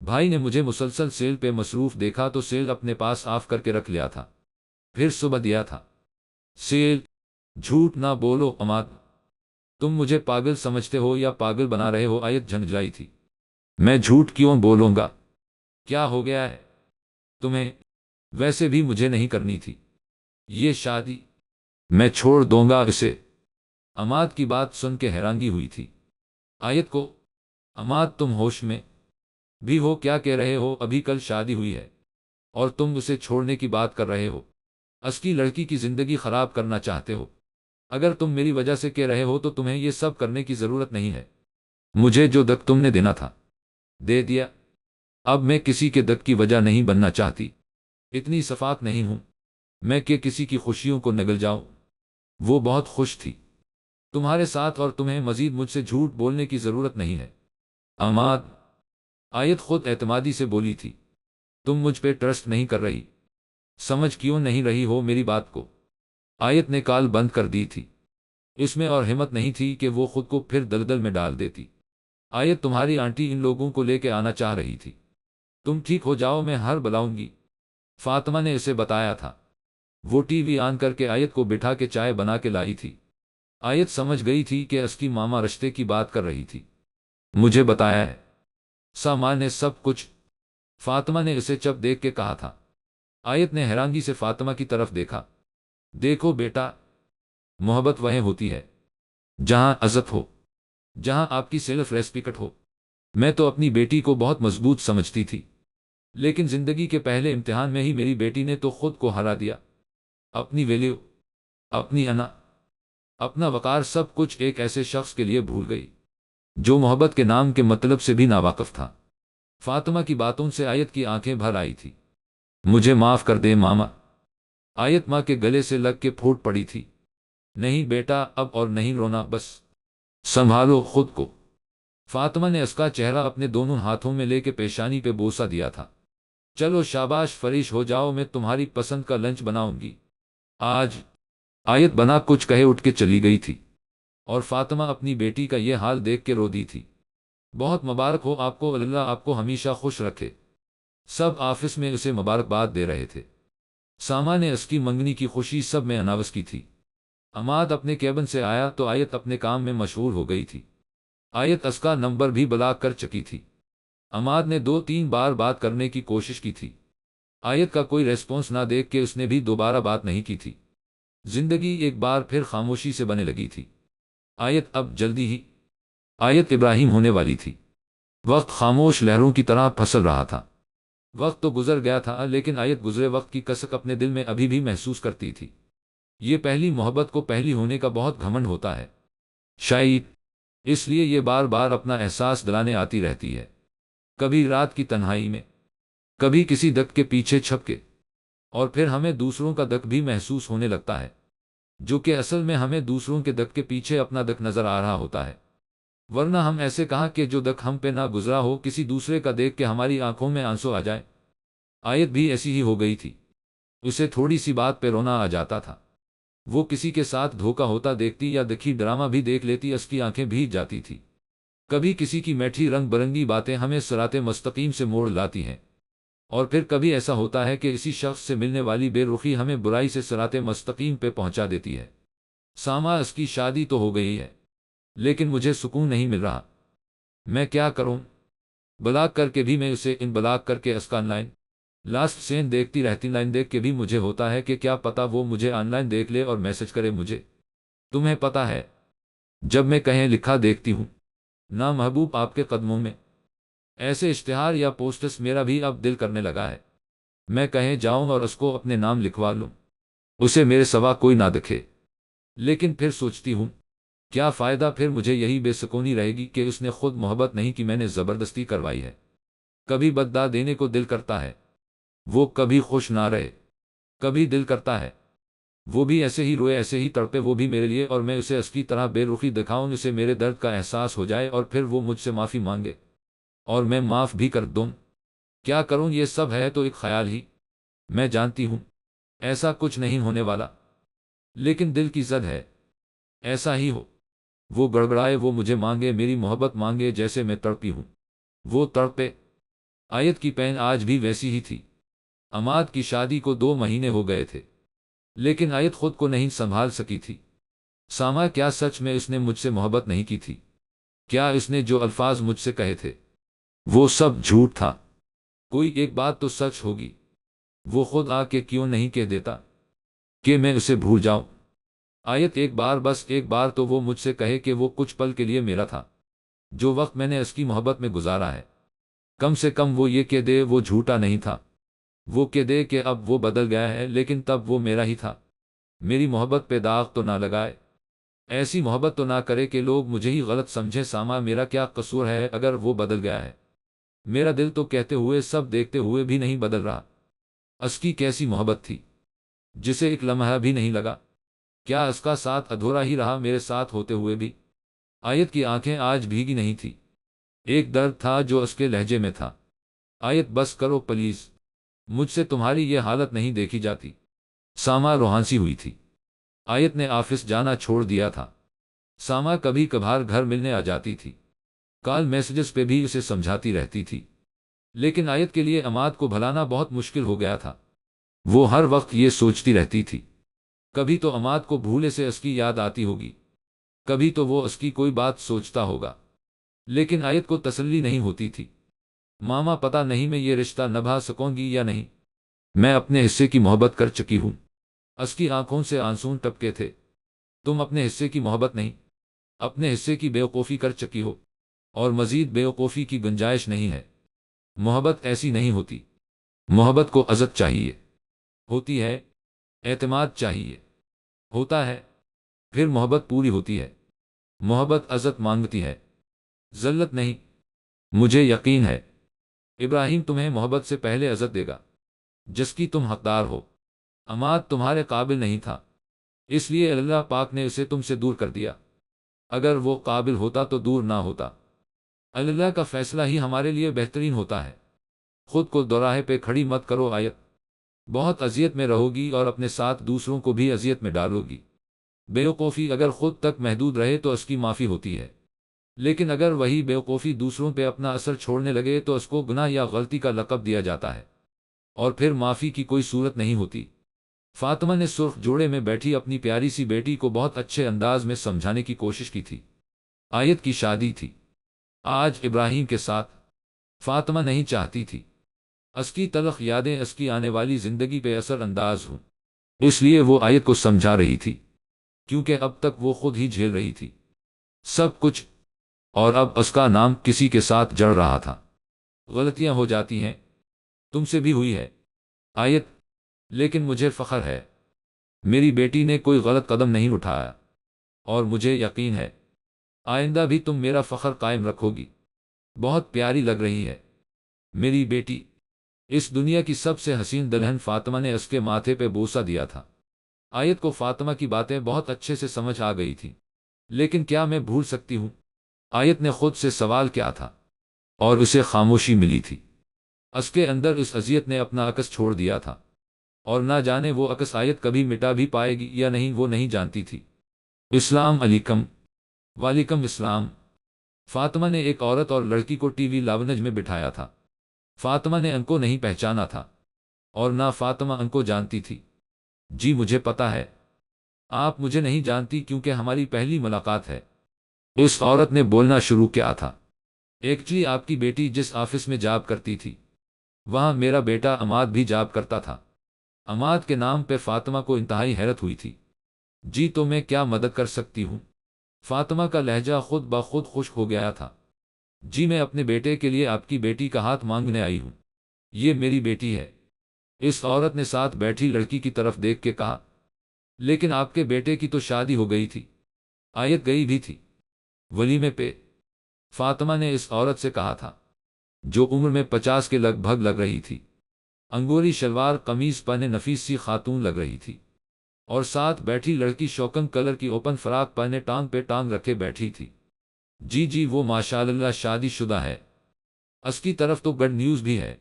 بھائی نے مجھے مسلسل سیل پہ مصروف دیکھا تو سیل اپنے پاس آف کر کے رکھ لیا تھا، پھر صبح دیا تھا۔ سیل: جھوٹ نہ بولو عماد، تم مجھے پاگل سمجھتے ہو یا پاگل بنا رہے ہو؟ آیت جھنجھلائی تھی۔ میں جھوٹ کیوں بولوں گا؟ کیا ہو گیا ہے تمہیں؟ ویسے بھی مجھے نہیں کرنی تھی یہ شادی، میں چھوڑ دوں گا اسے۔ عماد کی بات سن کے حیرانگی ہوئی تھی آیت کو۔ عماد تم ہوش میں بھی ہو؟ کیا کہہ رہے ہو؟ ابھی کل شادی ہوئی ہے اور تم اسے چھوڑنے کی بات کر رہے ہو؟ اصلی لڑکی کی زندگی خراب کرنا چاہتے ہو؟ اگر تم میری وجہ سے کہہ رہے ہو تو تمہیں یہ سب کرنے کی ضرورت نہیں ہے۔ مجھے جو دک تم نے دینا تھا دے دیا، اب میں کسی کے دک کی وجہ نہیں بننا چاہتی۔ اتنی شفاف نہیں ہوں میں کہ کسی کی خوشیوں کو نگل جاؤں۔ وہ بہت خوش تھی تمہارے ساتھ اور تمہیں مزید مجھ سے جھوٹ بولنے کی ضرورت نہیں ہے۔ عماد: آیت خود اعتمادی سے بولی تھی، تم مجھ پہ ٹرسٹ نہیں کر رہی، سمجھ کیوں نہیں رہی ہو میری بات کو؟ آیت نے کال بند کر دی تھی، اس میں اور ہمت نہیں تھی کہ وہ خود کو پھر دلدل میں ڈال دیتی۔ آیت تمہاری آنٹی ان لوگوں کو لے کے آنا چاہ رہی تھی، تم ٹھیک ہو جاؤ میں ہر بلاؤں گی، فاطمہ نے اسے بتایا تھا۔ وہ ٹی وی آن کر کے آیت کو بٹھا کے چائے بنا کے لائی تھی۔ آیت سمجھ گئی تھی کہ اس کی ماما رشتے کی بات کر رہی تھی۔ مجھے بتایا ہے سامان نے سب کچھ، فاطمہ نے اسے چپ دیکھ کے کہا تھا۔ آیت نے حیرانگی سے فاطمہ کی طرف دیکھا۔ دیکھو بیٹا، محبت وہیں ہوتی ہے جہاں عزت ہو، جہاں آپ کی سیلف ریسپیکٹ ہو۔ میں تو اپنی بیٹی کو بہت مضبوط سمجھتی تھی، لیکن زندگی کے پہلے امتحان میں ہی میری بیٹی نے تو خود کو ہرا دیا۔ اپنی ویلیو، اپنی انا، اپنا وقار سب کچھ ایک ایسے شخص کے لیے بھول گئی جو محبت کے نام کے مطلب سے بھی ناواقف تھا۔ فاطمہ کی باتوں سے آیت کی آنکھیں بھر آئی تھی۔ مجھے معاف کر دے ماما، آیت ماں کے گلے سے لگ کے پھوٹ پڑی تھی۔ نہیں بیٹا، اب اور نہیں رونا، بس سنبھالو خود کو۔ فاطمہ نے اس کا چہرہ اپنے دونوں ہاتھوں میں لے کے پیشانی پہ بوسہ دیا تھا۔ چلو شاباش، فریش ہو جاؤ، میں تمہاری پسند کا لنچ بناؤں گی آج۔ آیت بنا کچھ کہے اٹھ کے چلی گئی تھی اور فاطمہ اپنی بیٹی کا یہ حال دیکھ کے رو دی تھی۔ بہت مبارک ہو آپ کو، اللہ آپ کو ہمیشہ خوش رکھے۔ سب آفس میں اسے مبارکباد دے رہے تھے۔ ساما نے اس کی منگنی کی خوشی سب میں اناوس کی تھی۔ عماد اپنے کیبن سے آیا تو آیت اپنے کام میں مشغول ہو گئی تھی۔ آیت اس کا نمبر بھی بلاک کر چکی تھی۔ عماد نے 2-3 بار بات کرنے کی کوشش کی تھی۔ آیت کا کوئی ریسپونس نہ دیکھ کے اس نے بھی دوبارہ بات نہیں کی تھی۔ زندگی ایک بار پھر خاموشی سے بنے لگی تھی۔ آیت اب جلدی ہی آیت ابراہیم ہونے والی تھی۔ وقت خاموش لہروں کی طرح پھسل رہا تھا۔ وقت تو گزر گیا تھا لیکن آیت گزرے وقت کی کسک اپنے دل میں ابھی بھی محسوس کرتی تھی۔ یہ پہلی محبت کو پہلی ہونے کا بہت گھمنڈ ہوتا ہے شاید، اس لیے یہ بار بار اپنا احساس دلانے آتی رہتی ہے، کبھی رات کی تنہائی میں، کبھی کسی دک کے پیچھے چھپ کے، اور پھر ہمیں دوسروں کا دک بھی محسوس ہونے لگتا ہے، جو کہ اصل میں ہمیں دوسروں کے دک کے پیچھے اپنا دک نظر آ رہا ہوتا ہے۔ ورنہ ہم ایسے کہاں کہ جو دک ہم پہ نہ گزرا ہو کسی دوسرے کا دیکھ کے ہماری آنکھوں میں آنسو آ جائے۔ آیت بھی ایسی ہی ہو گئی تھی، اسے تھوڑی سی بات پہ رونا آ جاتا تھا۔ وہ کسی کے ساتھ دھوکا ہوتا دیکھتی یا دکھی ڈرامہ بھی دیکھ لیتی، اس کی آنکھیں بھیگ جاتی تھی۔ کبھی کسی کی میٹھی رنگ برنگی باتیں ہمیں صراط مستقیم سے موڑ لاتی ہیں، اور پھر کبھی ایسا ہوتا ہے کہ اسی شخص سے ملنے والی بے رخی ہمیں برائی سے صراط مستقیم پہ پہنچا دیتی ہے۔ ساما اس کی شادی تو ہو گئی ہے لیکن مجھے سکون نہیں مل رہا، میں کیا کروں؟ بلاک کر کے بھی میں اسے ان بلاک کر کے اس کا آن لائن لاسٹ سین دیکھتی رہتی، لائن دیکھ کے بھی مجھے ہوتا ہے کہ کیا پتا وہ مجھے آن لائن دیکھ لے اور میسج کرے مجھے۔ تمہیں پتا ہے جب میں کہیں لکھا دیکھتی ہوں نا محبوب آپ کے قدموں میں، ایسے اشتہار یا پوسٹس میرا بھی اب دل کرنے لگا ہے میں کہیں جاؤں اور اس کو اپنے نام لکھوا لوں، اسے میرے سوا کوئی نہ دکھے۔ لیکن پھر سوچتی ہوں کیا فائدہ، پھر مجھے یہی بے سکونی رہے گی کہ اس نے خود محبت نہیں کی، میں نے زبردستی کروائی ہے۔ کبھی بدلا دینے کو دل کرتا ہے وہ کبھی خوش نہ رہے، کبھی دل کرتا ہے وہ بھی ایسے ہی روئے، ایسے ہی تڑپے وہ بھی میرے لیے، اور میں اسے اس کی طرح بے رخی دکھاؤں، اسے میرے درد کا احساس ہو جائے اور پھر وہ مجھ سے معافی مانگے اور میں معاف بھی کر دوں۔ کیا کروں؟ یہ سب ہے تو ایک خیال ہی، میں جانتی ہوں ایسا کچھ نہیں ہونے والا، لیکن دل کی ضد ہے ایسا ہی ہو۔ وہ گڑبڑائے، وہ مجھے مانگے، میری محبت مانگے، جیسے میں تڑپی ہوں وہ تڑپے۔ آیت کی پین آج بھی ویسی ہی تھی۔ عماد کی شادی کو 2 مہینے ہو گئے تھے، لیکن آیت خود کو نہیں سنبھال سکی تھی۔ ساما، کیا سچ میں اس نے مجھ سے محبت نہیں کی تھی؟ کیا اس نے جو الفاظ مجھ سے کہے تھے وہ سب جھوٹ تھا؟ کوئی ایک بات تو سچ ہوگی۔ وہ خود آ کے کیوں نہیں کہہ دیتا کہ میں اسے بھول جاؤں؟ آیت ایک بار، بس ایک بار تو وہ مجھ سے کہے کہ وہ کچھ پل کے لیے میرا تھا۔ جو وقت میں نے اس کی محبت میں گزارا ہے، کم سے کم وہ یہ کہہ دے وہ جھوٹا نہیں تھا۔ وہ کہہ دے کہ اب وہ بدل گیا ہے، لیکن تب وہ میرا ہی تھا۔ میری محبت پہ داغ تو نہ لگائے، ایسی محبت تو نہ کرے کہ لوگ مجھے ہی غلط سمجھیں۔ ساما، میرا کیا قصور ہے اگر وہ بدل گیا ہے؟ میرا دل تو کہتے ہوئے، سب دیکھتے ہوئے بھی نہیں بدل رہا۔ اس کی کیسی محبت تھی جسے ایک لمحہ بھی نہیں لگا؟ کیا اس کا ساتھ ادھورا ہی رہا میرے ساتھ ہوتے ہوئے بھی؟ آیت کی آنکھیں آج بھیگی نہیں تھی۔ ایک درد تھا جو اس کے لہجے میں تھا۔ آیت، بس کرو پلیز، مجھ سے تمہاری یہ حالت نہیں دیکھی جاتی۔ ساما روحانسی ہوئی تھی۔ آیت نے آفس جانا چھوڑ دیا تھا۔ ساما کبھی کبھار گھر ملنے آ جاتی تھی، کال میسجز پہ بھی اسے سمجھاتی رہتی تھی، لیکن آیت کے لیے عماد کو بھلانا بہت مشکل ہو گیا تھا۔ وہ ہر وقت یہ سوچتی رہتی تھی، کبھی تو عماد کو بھولے سے اس کی یاد آتی ہوگی، کبھی تو وہ اس کی کوئی بات سوچتا ہوگا، لیکن آیت کو تسلی نہیں ہوتی تھی۔ ماما، پتہ نہیں میں یہ رشتہ نبھا سکوں گی یا نہیں۔ میں اپنے حصے کی محبت کر چکی ہوں۔ اس کی آنکھوں سے آنسو ٹپکے تھے۔ تم اپنے حصے کی محبت نہیں، اپنے حصے کی بیوقوفی کر چکی ہو، اور مزید بیوقوفی کی گنجائش نہیں ہے۔ محبت ایسی نہیں ہوتی۔ محبت کو عزت چاہیے ہوتی ہے، اعتماد چاہیے ہوتا ہے، پھر محبت پوری ہوتی ہے۔ محبت عزت مانگتی ہے، ذلت نہیں۔ مجھے یقین ہے ابراہیم تمہیں محبت سے پہلے عزت دے گا جس کی تم حقدار ہو۔ عماد تمہارے قابل نہیں تھا، اس لیے اللہ پاک نے اسے تم سے دور کر دیا۔ اگر وہ قابل ہوتا تو دور نہ ہوتا۔ اللہ کا فیصلہ ہی ہمارے لیے بہترین ہوتا ہے۔ خود کو دوراہے پہ کھڑی مت کرو آیت، بہت اذیت میں رہو گی اور اپنے ساتھ دوسروں کو بھی اذیت میں ڈالو گی۔ بیوقوفی اگر خود تک محدود رہے تو اس کی معافی ہوتی ہے، لیکن اگر وہی بیوقوفی دوسروں پہ اپنا اثر چھوڑنے لگے تو اس کو گناہ یا غلطی کا لقب دیا جاتا ہے، اور پھر معافی کی کوئی صورت نہیں ہوتی۔ فاطمہ نے سرخ جوڑے میں بیٹھی اپنی پیاری سی بیٹی کو بہت اچھے انداز میں سمجھانے کی کوشش کی تھی۔ آیت کی شادی تھی آج ابراہیم کے ساتھ۔ فاطمہ نہیں چاہتی تھی اس کی تلخ یادیں اس کی آنے والی زندگی پہ اثر انداز ہوں، اس لیے وہ آیت کو سمجھا رہی تھی، کیونکہ اب تک وہ خود ہی جھیل رہی تھی سب کچھ، اور اب اس کا نام کسی کے ساتھ جڑ رہا تھا۔ غلطیاں ہو جاتی ہیں، تم سے بھی ہوئی ہے آیت، لیکن مجھے فخر ہے میری بیٹی نے کوئی غلط قدم نہیں اٹھایا، اور مجھے یقین ہے آئندہ بھی تم میرا فخر قائم رکھو گی۔ بہت پیاری لگ رہی ہے میری بیٹی۔ اس دنیا کی سب سے حسین دلہن فاطمہ نے اس کے ماتھے پہ بوسہ دیا تھا۔ آیت کو فاطمہ کی باتیں بہت اچھے سے سمجھ آ گئی تھی، لیکن کیا میں بھول سکتی ہوں؟ آیت نے خود سے سوال کیا تھا، اور اسے خاموشی ملی تھی۔ اس کے اندر اس اذیت نے اپنا عکس چھوڑ دیا تھا، اور نہ جانے وہ عکس آیت کبھی مٹا بھی پائے گی یا نہیں، وہ نہیں جانتی تھی۔ السلام علیکم۔ وعلیکم السلام۔ فاطمہ نے ایک عورت اور لڑکی کو ٹی وی لاونج میں بٹھایا تھا۔ فاطمہ نے ان کو نہیں پہچانا تھا، اور نہ فاطمہ ان کو جانتی تھی۔ جی مجھے پتا ہے آپ مجھے نہیں جانتی کیونکہ ہماری پہلی ملاقات ہے، اس عورت نے بولنا شروع کیا تھا۔ ایکچولی آپ کی بیٹی جس آفس میں جاب کرتی تھی وہاں میرا بیٹا عماد بھی جاب کرتا تھا۔ عماد کے نام پہ فاطمہ کو انتہائی حیرت ہوئی تھی۔ جی تو میں کیا مدد کر سکتی ہوں؟ فاطمہ کا لہجہ خود بخود خشک ہو گیا تھا۔ جی میں اپنے بیٹے کے لیے آپ کی بیٹی کا ہاتھ مانگنے آئی ہوں، یہ میری بیٹی ہے، اس عورت نے ساتھ بیٹھی لڑکی کی طرف دیکھ کے کہا۔ لیکن آپ کے بیٹے کی تو شادی ہو گئی تھی۔ آیت گئی بھی تھی ولیمے پہ، فاطمہ نے اس عورت سے کہا تھا، جو عمر میں 50 کے لگ بھگ لگ رہی تھی۔ انگوری شلوار قمیض پہنے نفیس سی خاتون لگ رہی تھی، اور ساتھ بیٹھی لڑکی شوکن کلر کی اوپن فراق پہنے ٹانگ پہ ٹانگ رکھے بیٹھی تھی۔ جی وہ ماشاءاللہ شادی شدہ ہے۔ اس کی طرف تو گڈ نیوز بھی ہے۔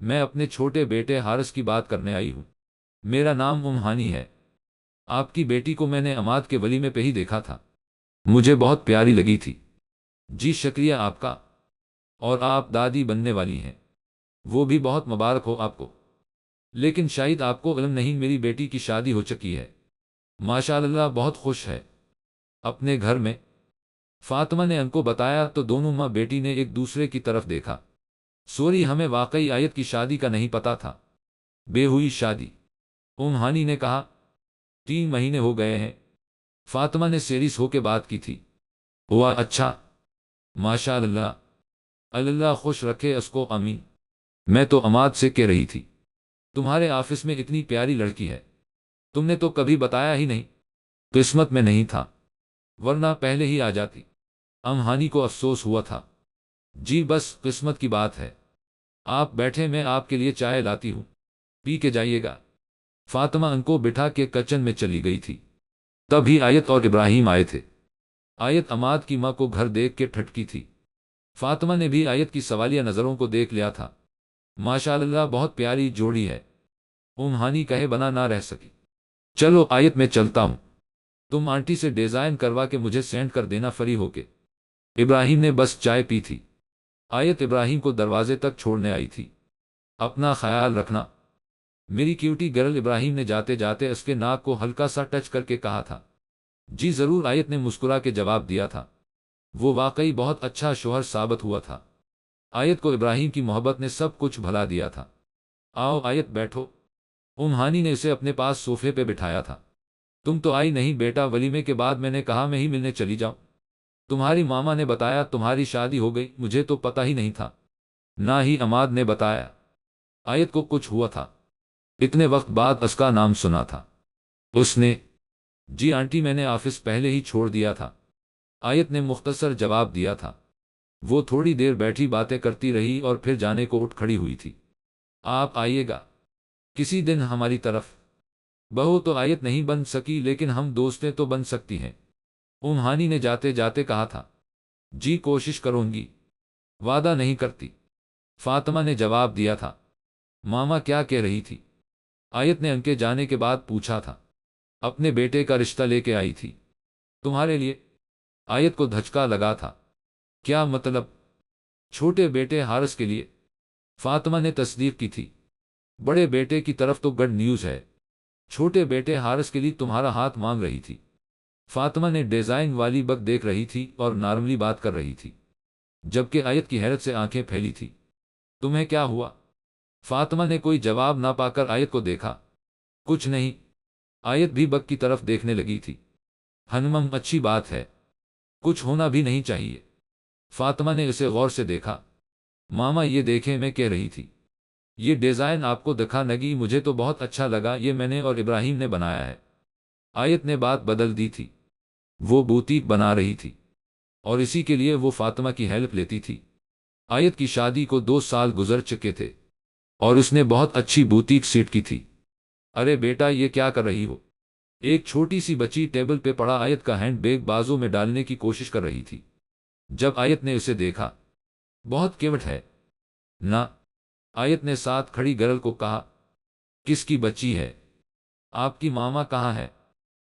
میں اپنے چھوٹے بیٹے حارث کی بات کرنے آئی ہوں، میرا نام ہانی ہے۔ آپ کی بیٹی کو میں نے عماد کے ولیمے پہ ہی دیکھا تھا، مجھے بہت پیاری لگی تھی۔ جی شکریہ آپ کا، اور آپ دادی بننے والی ہیں۔ وہ بھی بہت مبارک ہو آپ کو، لیکن شاید آپ کو علم نہیں، میری بیٹی کی شادی ہو چکی ہے، ماشاءاللہ بہت خوش ہے اپنے گھر میں۔ فاطمہ نے ان کو بتایا تو دونوں ماں بیٹی نے ایک دوسرے کی طرف دیکھا۔ سوری، ہمیں واقعی آیت کی شادی کا نہیں پتا تھا۔ بے ہوئی شادی، ہانی نے کہا، 3 مہینے ہو گئے ہیں۔ فاطمہ نے سیریس ہو کے بات کی تھی۔ ہوا؟ اچھا، ماشاءاللہ، اللہ خوش رکھے اس کو، آمین۔ میں تو عماد سے کہہ رہی تھی تمہارے آفس میں اتنی پیاری لڑکی ہے، تم نے تو کبھی بتایا ہی نہیں۔ قسمت میں نہیں تھا، ورنہ پہلے ہی آ جاتی۔ ہانی کو افسوس ہوا تھا۔ جی بس قسمت کی بات ہے، آپ بیٹھے، میں آپ کے لیے چائے لاتی ہوں، پی کے جائیے گا۔ فاطمہ ان کو بٹھا کے کچن میں چلی گئی تھی۔ تبھی آیت اور ابراہیم آئے تھے۔ آیت عماد کی ماں کو گھر دیکھ کے ٹھٹکی تھی۔ فاطمہ نے بھی آیت کی سوالیہ نظروں کو دیکھ لیا تھا۔ ماشاءاللہ بہت پیاری جوڑی ہے، ہانی کہے بنا نہ رہ سکی۔ چلو آیت میں چلتا ہوں، تم آنٹی سے ڈیزائن کروا کے مجھے سینڈ کر دینا فری ہو کے۔ ابراہیم نے بس چائے پی تھی۔ آیت ابراہیم کو دروازے تک چھوڑنے آئی تھی۔ اپنا خیال رکھنا میری کیوٹی گرل، ابراہیم نے جاتے جاتے اس کے ناک کو ہلکا سا ٹچ کر کے کہا تھا۔ جی ضرور، آیت نے مسکرا کے جواب دیا تھا۔ وہ واقعی بہت اچھا شوہر ثابت ہوا تھا۔ آیت کو ابراہیم کی محبت نے سب کچھ بھلا دیا تھا۔ آؤ آیت بیٹھو، ہانی نے اسے اپنے پاس صوفے پہ بٹھایا تھا۔ تم تو آئی نہیں بیٹا، ولیمے کے بعد میں نے کہا میں ہی ملنے چلی جاؤں، تمہاری ماما نے بتایا تمہاری شادی ہو گئی، مجھے تو پتہ ہی نہیں تھا، نہ ہی عماد نے بتایا۔ آیت کو کچھ ہوا تھا، اتنے وقت بعد اس کا نام سنا تھا۔ اس نے، جی آنٹی میں نے آفس پہلے ہی چھوڑ دیا تھا، آیت نے مختصر جواب دیا تھا۔ وہ تھوڑی دیر بیٹھی باتیں کرتی رہی اور پھر جانے کو اٹھ کھڑی ہوئی تھی۔ آپ آئیے گا کسی دن ہماری طرف؟ بہو تو آیت نہیں بن سکی، لیکن ہم دوستیں تو بن سکتی ہیں، ہانی نے جاتے جاتے کہا تھا۔ جی کوشش کروں گی، وعدہ نہیں کرتی، فاطمہ نے جواب دیا تھا۔ ماما کیا کہہ رہی تھی؟ آیت نے ان کے جانے کے بعد پوچھا تھا۔ اپنے بیٹے کا رشتہ لے کے آئی تھی، تمہارے لیے۔ آیت کو دھچکا لگا تھا۔ کیا مطلب؟ چھوٹے بیٹے حارث کے لیے؟ فاطمہ نے تصدیق کی تھی۔ بڑے بیٹے کی طرف تو گڈ نیوز ہے، چھوٹے بیٹے حارث کے لیے تمہارا ہاتھ مانگ رہی تھی۔ فاطمہ نے ڈیزائن والی بک دیکھ رہی تھی اور نارملی بات کر رہی تھی، جبکہ آیت کی حیرت سے آنکھیں پھیلی تھی۔ تمہیں کیا ہوا؟ فاطمہ نے کوئی جواب نہ پا کر آیت کو دیکھا۔ کچھ نہیں، آیت بھی بک کی طرف دیکھنے لگی تھی۔ اچھی بات ہے، کچھ ہونا بھی نہیں چاہیے۔ فاطمہ نے اسے غور سے دیکھا۔ ماما یہ دیکھیں، میں کہہ رہی تھی یہ ڈیزائن آپ کو دکھا نگی، مجھے تو بہت اچھا لگا، یہ میں نے اور ابراہیم نے بنایا ہے۔ آیت نے بات بدل دی تھی۔ وہ بوتیک بنا رہی تھی اور اسی کے لیے وہ فاطمہ کی ہیلپ لیتی تھی۔ آیت کی شادی کو 2 سال گزر چکے تھے اور اس نے بہت اچھی بوتیک سیٹ کی تھی۔ ارے بیٹا یہ کیا کر رہی ہو؟ ایک چھوٹی سی بچی ٹیبل پہ پڑا آیت کا ہینڈ بیگ بازو میں ڈالنے کی کوشش کر رہی تھی۔ جب آیت نے اسے دیکھا، بہت کیوٹ ہے نا؟ آیت نے ساتھ کھڑی گرل کو کہا۔ کس کی بچی ہے؟ آپ کی ماما کہاں ہے؟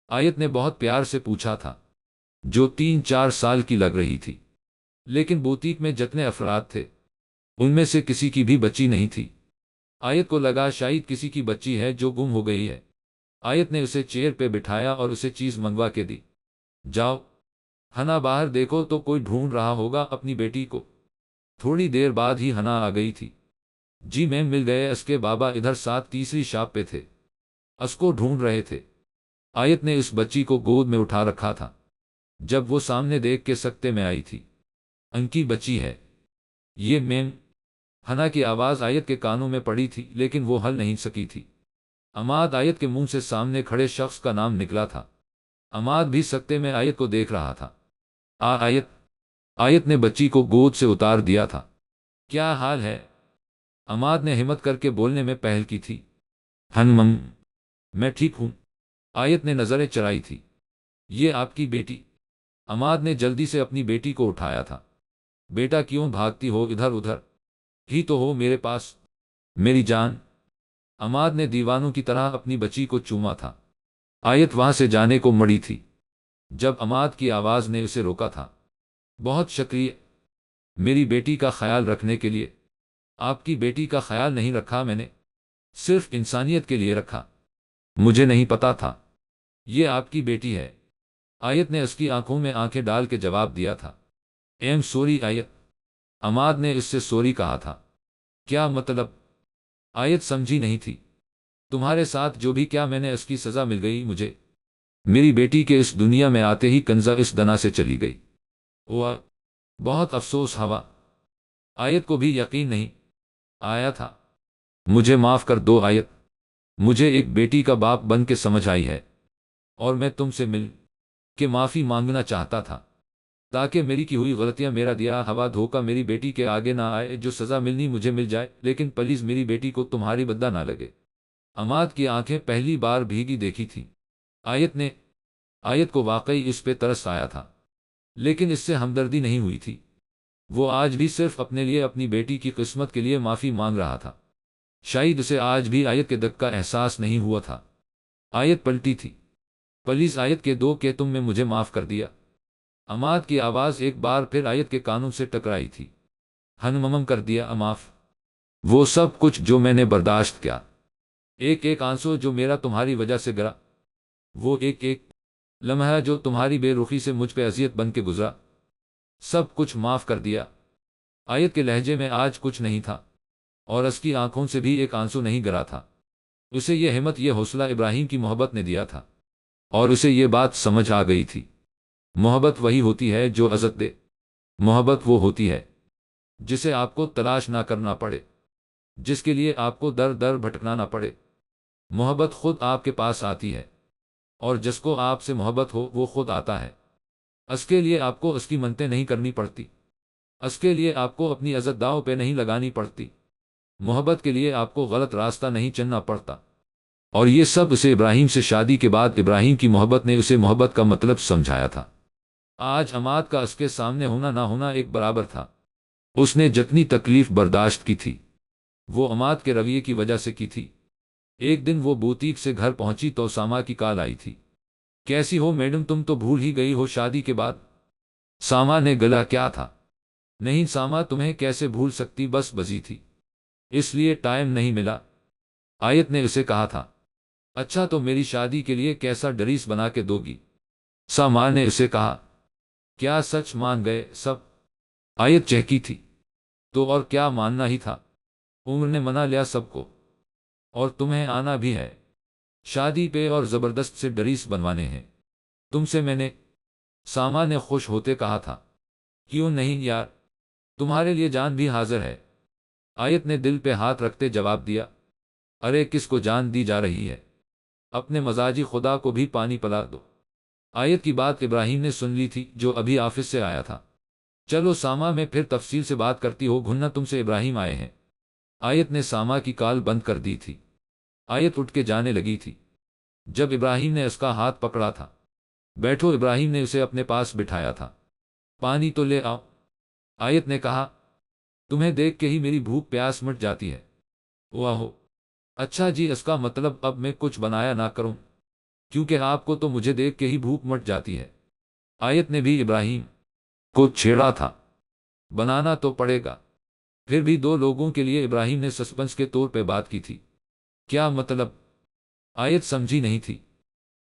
آیت نے بہت پیار سے پوچھا تھا، جو 3-4 سال کی لگ رہی تھی، لیکن بوتیک میں جتنے افراد تھے ان میں سے کسی کی بھی بچی نہیں تھی۔ آیت کو لگا شاید کسی کی بچی ہے جو گم ہو گئی ہے۔ آیت نے اسے چیئر پہ بٹھایا اور اسے چیز منگوا کے دی۔ جاؤ ہنا باہر دیکھو تو کوئی ڈھونڈ رہا ہوگا اپنی بیٹی کو۔ تھوڑی دیر بعد ہی ہنا آ گئی تھی۔ جی میم مل گئے، اس کے بابا ادھر ساتھ تیسری شاپ پہ تھے، اس کو ڈھونڈ رہے تھے۔ آیت نے اس بچی کو گود میں اٹھا رکھا تھا۔ جب وہ سامنے دیکھ کے سکتے میں آئی تھی، ان کی بچی ہے یہ میم؟ ہنا کی آواز آیت کے کانوں میں پڑی تھی لیکن وہ ہل نہیں سکی تھی۔ عماد آیت کے منہ سے سامنے کھڑے شخص کا نام نکلا تھا۔ عماد بھی سکتے میں آیت کو دیکھ رہا تھا۔ آیت آیت نے بچی کو گود سے اتار دیا تھا۔ کیا حال ہے؟ عماد نے ہمت کر کے بولنے میں پہل کی تھی۔ مم میں ٹھیک ہوں، آیت نے نظریں چرائی تھی۔ یہ آپ کی بیٹی؟ عماد نے جلدی سے اپنی بیٹی کو اٹھایا تھا۔ بیٹا کیوں بھاگتی ہو ادھر ادھر؟ ہی تو ہو میرے پاس میری جان۔ عماد نے دیوانوں کی طرح اپنی بچی کو چوما تھا۔ آیت وہاں سے جانے کو مڑی تھی جب عماد کی آواز نے اسے روکا تھا۔ بہت شکریہ میری بیٹی کا خیال رکھنے کے لیے۔ آپ کی بیٹی کا خیال نہیں رکھا میں نے، صرف انسانیت کے لیے رکھا۔ مجھے نہیں پتا تھا یہ آپ کی بیٹی ہے۔ آیت نے اس کی آنکھوں میں آنکھیں ڈال کے جواب دیا تھا، ایم سوری آیت۔ عماد نے اس سے سوری کہا تھا۔ کیا مطلب؟ آیت سمجھی نہیں تھی۔ تمہارے ساتھ جو بھی کیا میں نے اس کی سزا مل گئی مجھے۔ میری بیٹی کے اس دنیا میں آتے ہی کنزا اس دنا سے چلی گئی۔ وہ بہت افسوس ہوا۔ آیت کو بھی یقین نہیں آیا تھا۔ مجھے معاف کر دو آیت، مجھے ایک بیٹی کا باپ بن کے سمجھ آئی ہے، اور میں تم سے مل کے معافی مانگنا چاہتا تھا تاکہ میری کی ہوئی غلطیاں، میرا دیا ہوا دھوکہ میری بیٹی کے آگے نہ آئے۔ جو سزا ملنی مجھے مل جائے، لیکن پلیز میری بیٹی کو تمہاری بددہ نہ لگے۔ عماد کی آنکھیں پہلی بار بھیگی دیکھی تھی آیت کو واقعی اس پہ ترس آیا تھا، لیکن اس سے ہمدردی نہیں ہوئی تھی۔ وہ آج بھی صرف اپنے لیے، اپنی بیٹی کی قسمت کے لیے معافی مانگ رہا تھا۔ شاید اسے آج بھی آیت کے دکھ کا احساس نہیں ہوا تھا۔ آیت پلٹی تھی۔ پلیز آیت کے دو کہ تم نے مجھے معاف کر دیا۔ عماد کی آواز ایک بار پھر آیت کے کانوں سے ٹکرائی تھی۔ ہنمم کر دیا معاف۔ وہ سب کچھ جو میں نے برداشت کیا، ایک ایک آنسو جو میرا تمہاری وجہ سے گرا، وہ ایک ایک لمحہ جو تمہاری بے رخی سے مجھ پہ اذیت بن کے گزرا، سب کچھ معاف کر دیا۔ آیت کے لہجے میں آج کچھ نہیں تھا، اور اس کی آنکھوں سے بھی ایک آنسو نہیں گرا تھا۔ اسے یہ ہمت، یہ حوصلہ ابراہیم کی محبت نے دیا تھا، اور اسے یہ بات سمجھ آ گئی تھی، محبت وہی ہوتی ہے جو عزت دے۔ محبت وہ ہوتی ہے جسے آپ کو تلاش نہ کرنا پڑے، جس کے لیے آپ کو در در بھٹکنا نہ پڑے۔ محبت خود آپ کے پاس آتی ہے، اور جس کو آپ سے محبت ہو وہ خود آتا ہے۔ اس کے لیے آپ کو اس کی منتیں نہیں کرنی پڑتی، اس کے لیے آپ کو اپنی عزت داؤ پہ نہیں لگانی پڑتی، محبت کے لیے آپ کو غلط راستہ نہیں چننا پڑتا۔ اور یہ سب اسے ابراہیم سے شادی کے بعد ابراہیم کی محبت نے اسے محبت کا مطلب سمجھایا تھا۔ آج عماد کا اس کے سامنے ہونا نہ ہونا ایک برابر تھا۔ اس نے جتنی تکلیف برداشت کی تھی، وہ عماد کے رویے کی وجہ سے کی تھی۔ ایک دن وہ بوتیک سے گھر پہنچی تو ساما کی کال آئی تھی۔ کیسی ہو میڈم، تم تو بھول ہی گئی ہو شادی کے بعد؟ ساما نے گلا کیا تھا۔ نہیں ساما، تمہیں کیسے بھول سکتی، بس بزی تھی، اس لیے ٹائم نہیں ملا، آیت نے اسے کہا تھا۔ اچھا تو میری شادی کے لیے کیسا ڈریس بنا کے دو گی؟ ساما نے اسے کہا۔ کیا سچ مان گئے سب؟ آیت چہکی تھی۔ تو اور کیا ماننا ہی تھا، عمر نے منا لیا سب کو، اور تمہیں آنا بھی ہے شادی پہ، اور زبردست سے ڈریس بنوانے ہیں تم سے میں نے، ساما نے خوش ہوتے کہا تھا۔ کیوں نہیں یار، تمہارے لیے جان بھی حاضر ہے، آیت نے دل پہ ہاتھ رکھتے جواب دیا۔ ارے کس کو جان دی جا رہی ہے، اپنے مزاجی خدا کو بھی پانی پلا دو۔ آیت کی بات ابراہیم نے سن لی تھی، جو ابھی آفس سے آیا تھا۔ چلو ساما، میں پھر تفصیل سے بات کرتی ہوں، گھننا تم سے ابراہیم آئے ہیں۔ آیت نے ساما کی کال بند کر دی تھی۔ آیت اٹھ کے جانے لگی تھی جب ابراہیم نے اس کا ہاتھ پکڑا تھا۔ بیٹھو، ابراہیم نے اسے اپنے پاس بٹھایا تھا۔ پانی تو لے آؤ، آیت نے کہا، تمہیں دیکھ کے ہی میری بھوک پیاس مٹ جاتی ہے۔ واہ، اچھا جی، اس کا مطلب اب میں کچھ بنایا نہ کروں، کیونکہ آپ کو تو مجھے دیکھ کے ہی بھوک مٹ جاتی ہے۔ آیت نے بھی ابراہیم کو چھیڑا تھا، بنانا تو پڑے گا۔ پھر بھی دو لوگوں کے لیے ابراہیم نے سسپنس کے طور پہ بات کی تھی۔ کیا مطلب؟ آیت سمجھی نہیں تھی۔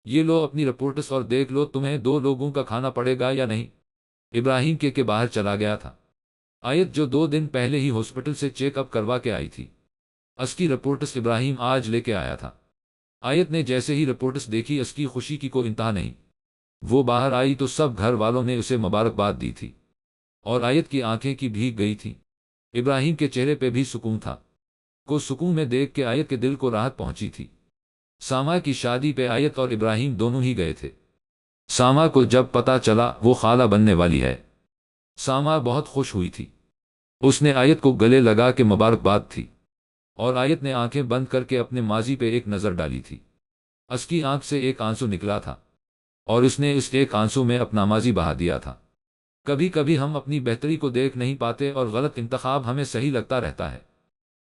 یہ لو اپنی رپورٹس اور دیکھ لو تمہیں دو لوگوں کا کھانا پڑے گا یا نہیں۔ ابراہیم کے باہر چلا گیا تھا۔ آیت جو 2 دن پہلے ہی ہاسپٹل سے چیک اپ کروا کے آئی تھی، اس کی رپورٹس ابراہیم آج لے کے آیا تھا۔ آیت نے جیسے ہی رپورٹس دیکھی، اس کی خوشی کی کوئی انتہا نہیں۔ وہ باہر آئی تو سب گھر والوں نے اسے مبارکباد دی تھی، اور آیت کی آنکھیں کی بھیگ گئی تھیں۔ ابراہیم کے چہرے پہ بھی سکون تھا۔ کو سکون میں دیکھ کے آیت کے دل کو راحت پہنچی تھی۔ ساما کی شادی پہ آیت اور ابراہیم دونوں ہی گئے تھے۔ ساما کو جب پتا چلا وہ خالہ بننے والی ہے، ساما بہت خوش ہوئی تھی۔ اس نے آیت کو گلے لگا کے مبارکباد تھی، اور آیت نے آنکھیں بند کر کے اپنے ماضی پہ ایک نظر ڈالی تھی۔ اس کی آنکھ سے ایک آنسو نکلا تھا، اور اس نے اس ایک آنسو میں اپنا ماضی بہا دیا تھا۔ کبھی کبھی ہم اپنی بہتری کو دیکھ نہیں پاتے، اور غلط انتخاب ہمیں صحیح لگتا رہتا ہے،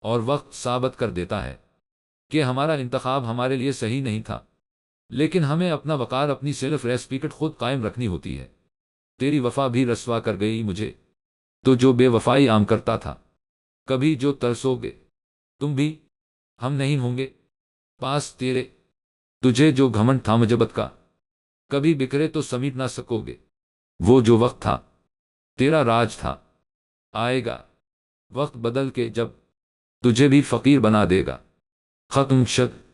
اور وقت ثابت کر دیتا ہے کہ ہمارا انتخاب ہمارے لیے صحیح نہیں تھا۔ لیکن ہمیں اپنا وقار، اپنی سیلف ریسپیکٹ خود قائم رکھنی ہوتی ہے۔ تیری وفا بھی رسوا کر گئی مجھے، تو جو بے وفائی عام کرتا تھا کبھی جو ترسو گے تم بھی، ہم نہیں ہوں گے پاس تیرے، تجھے جو گھمنڈ تھا مجبت کا، کبھی بکھرے تو سمیٹ نہ سکو گے۔ وہ جو وقت تھا تیرا راج تھا، آئے گا وقت بدل کے جب تجھے بھی فقیر بنا دے گا۔ ختم شد۔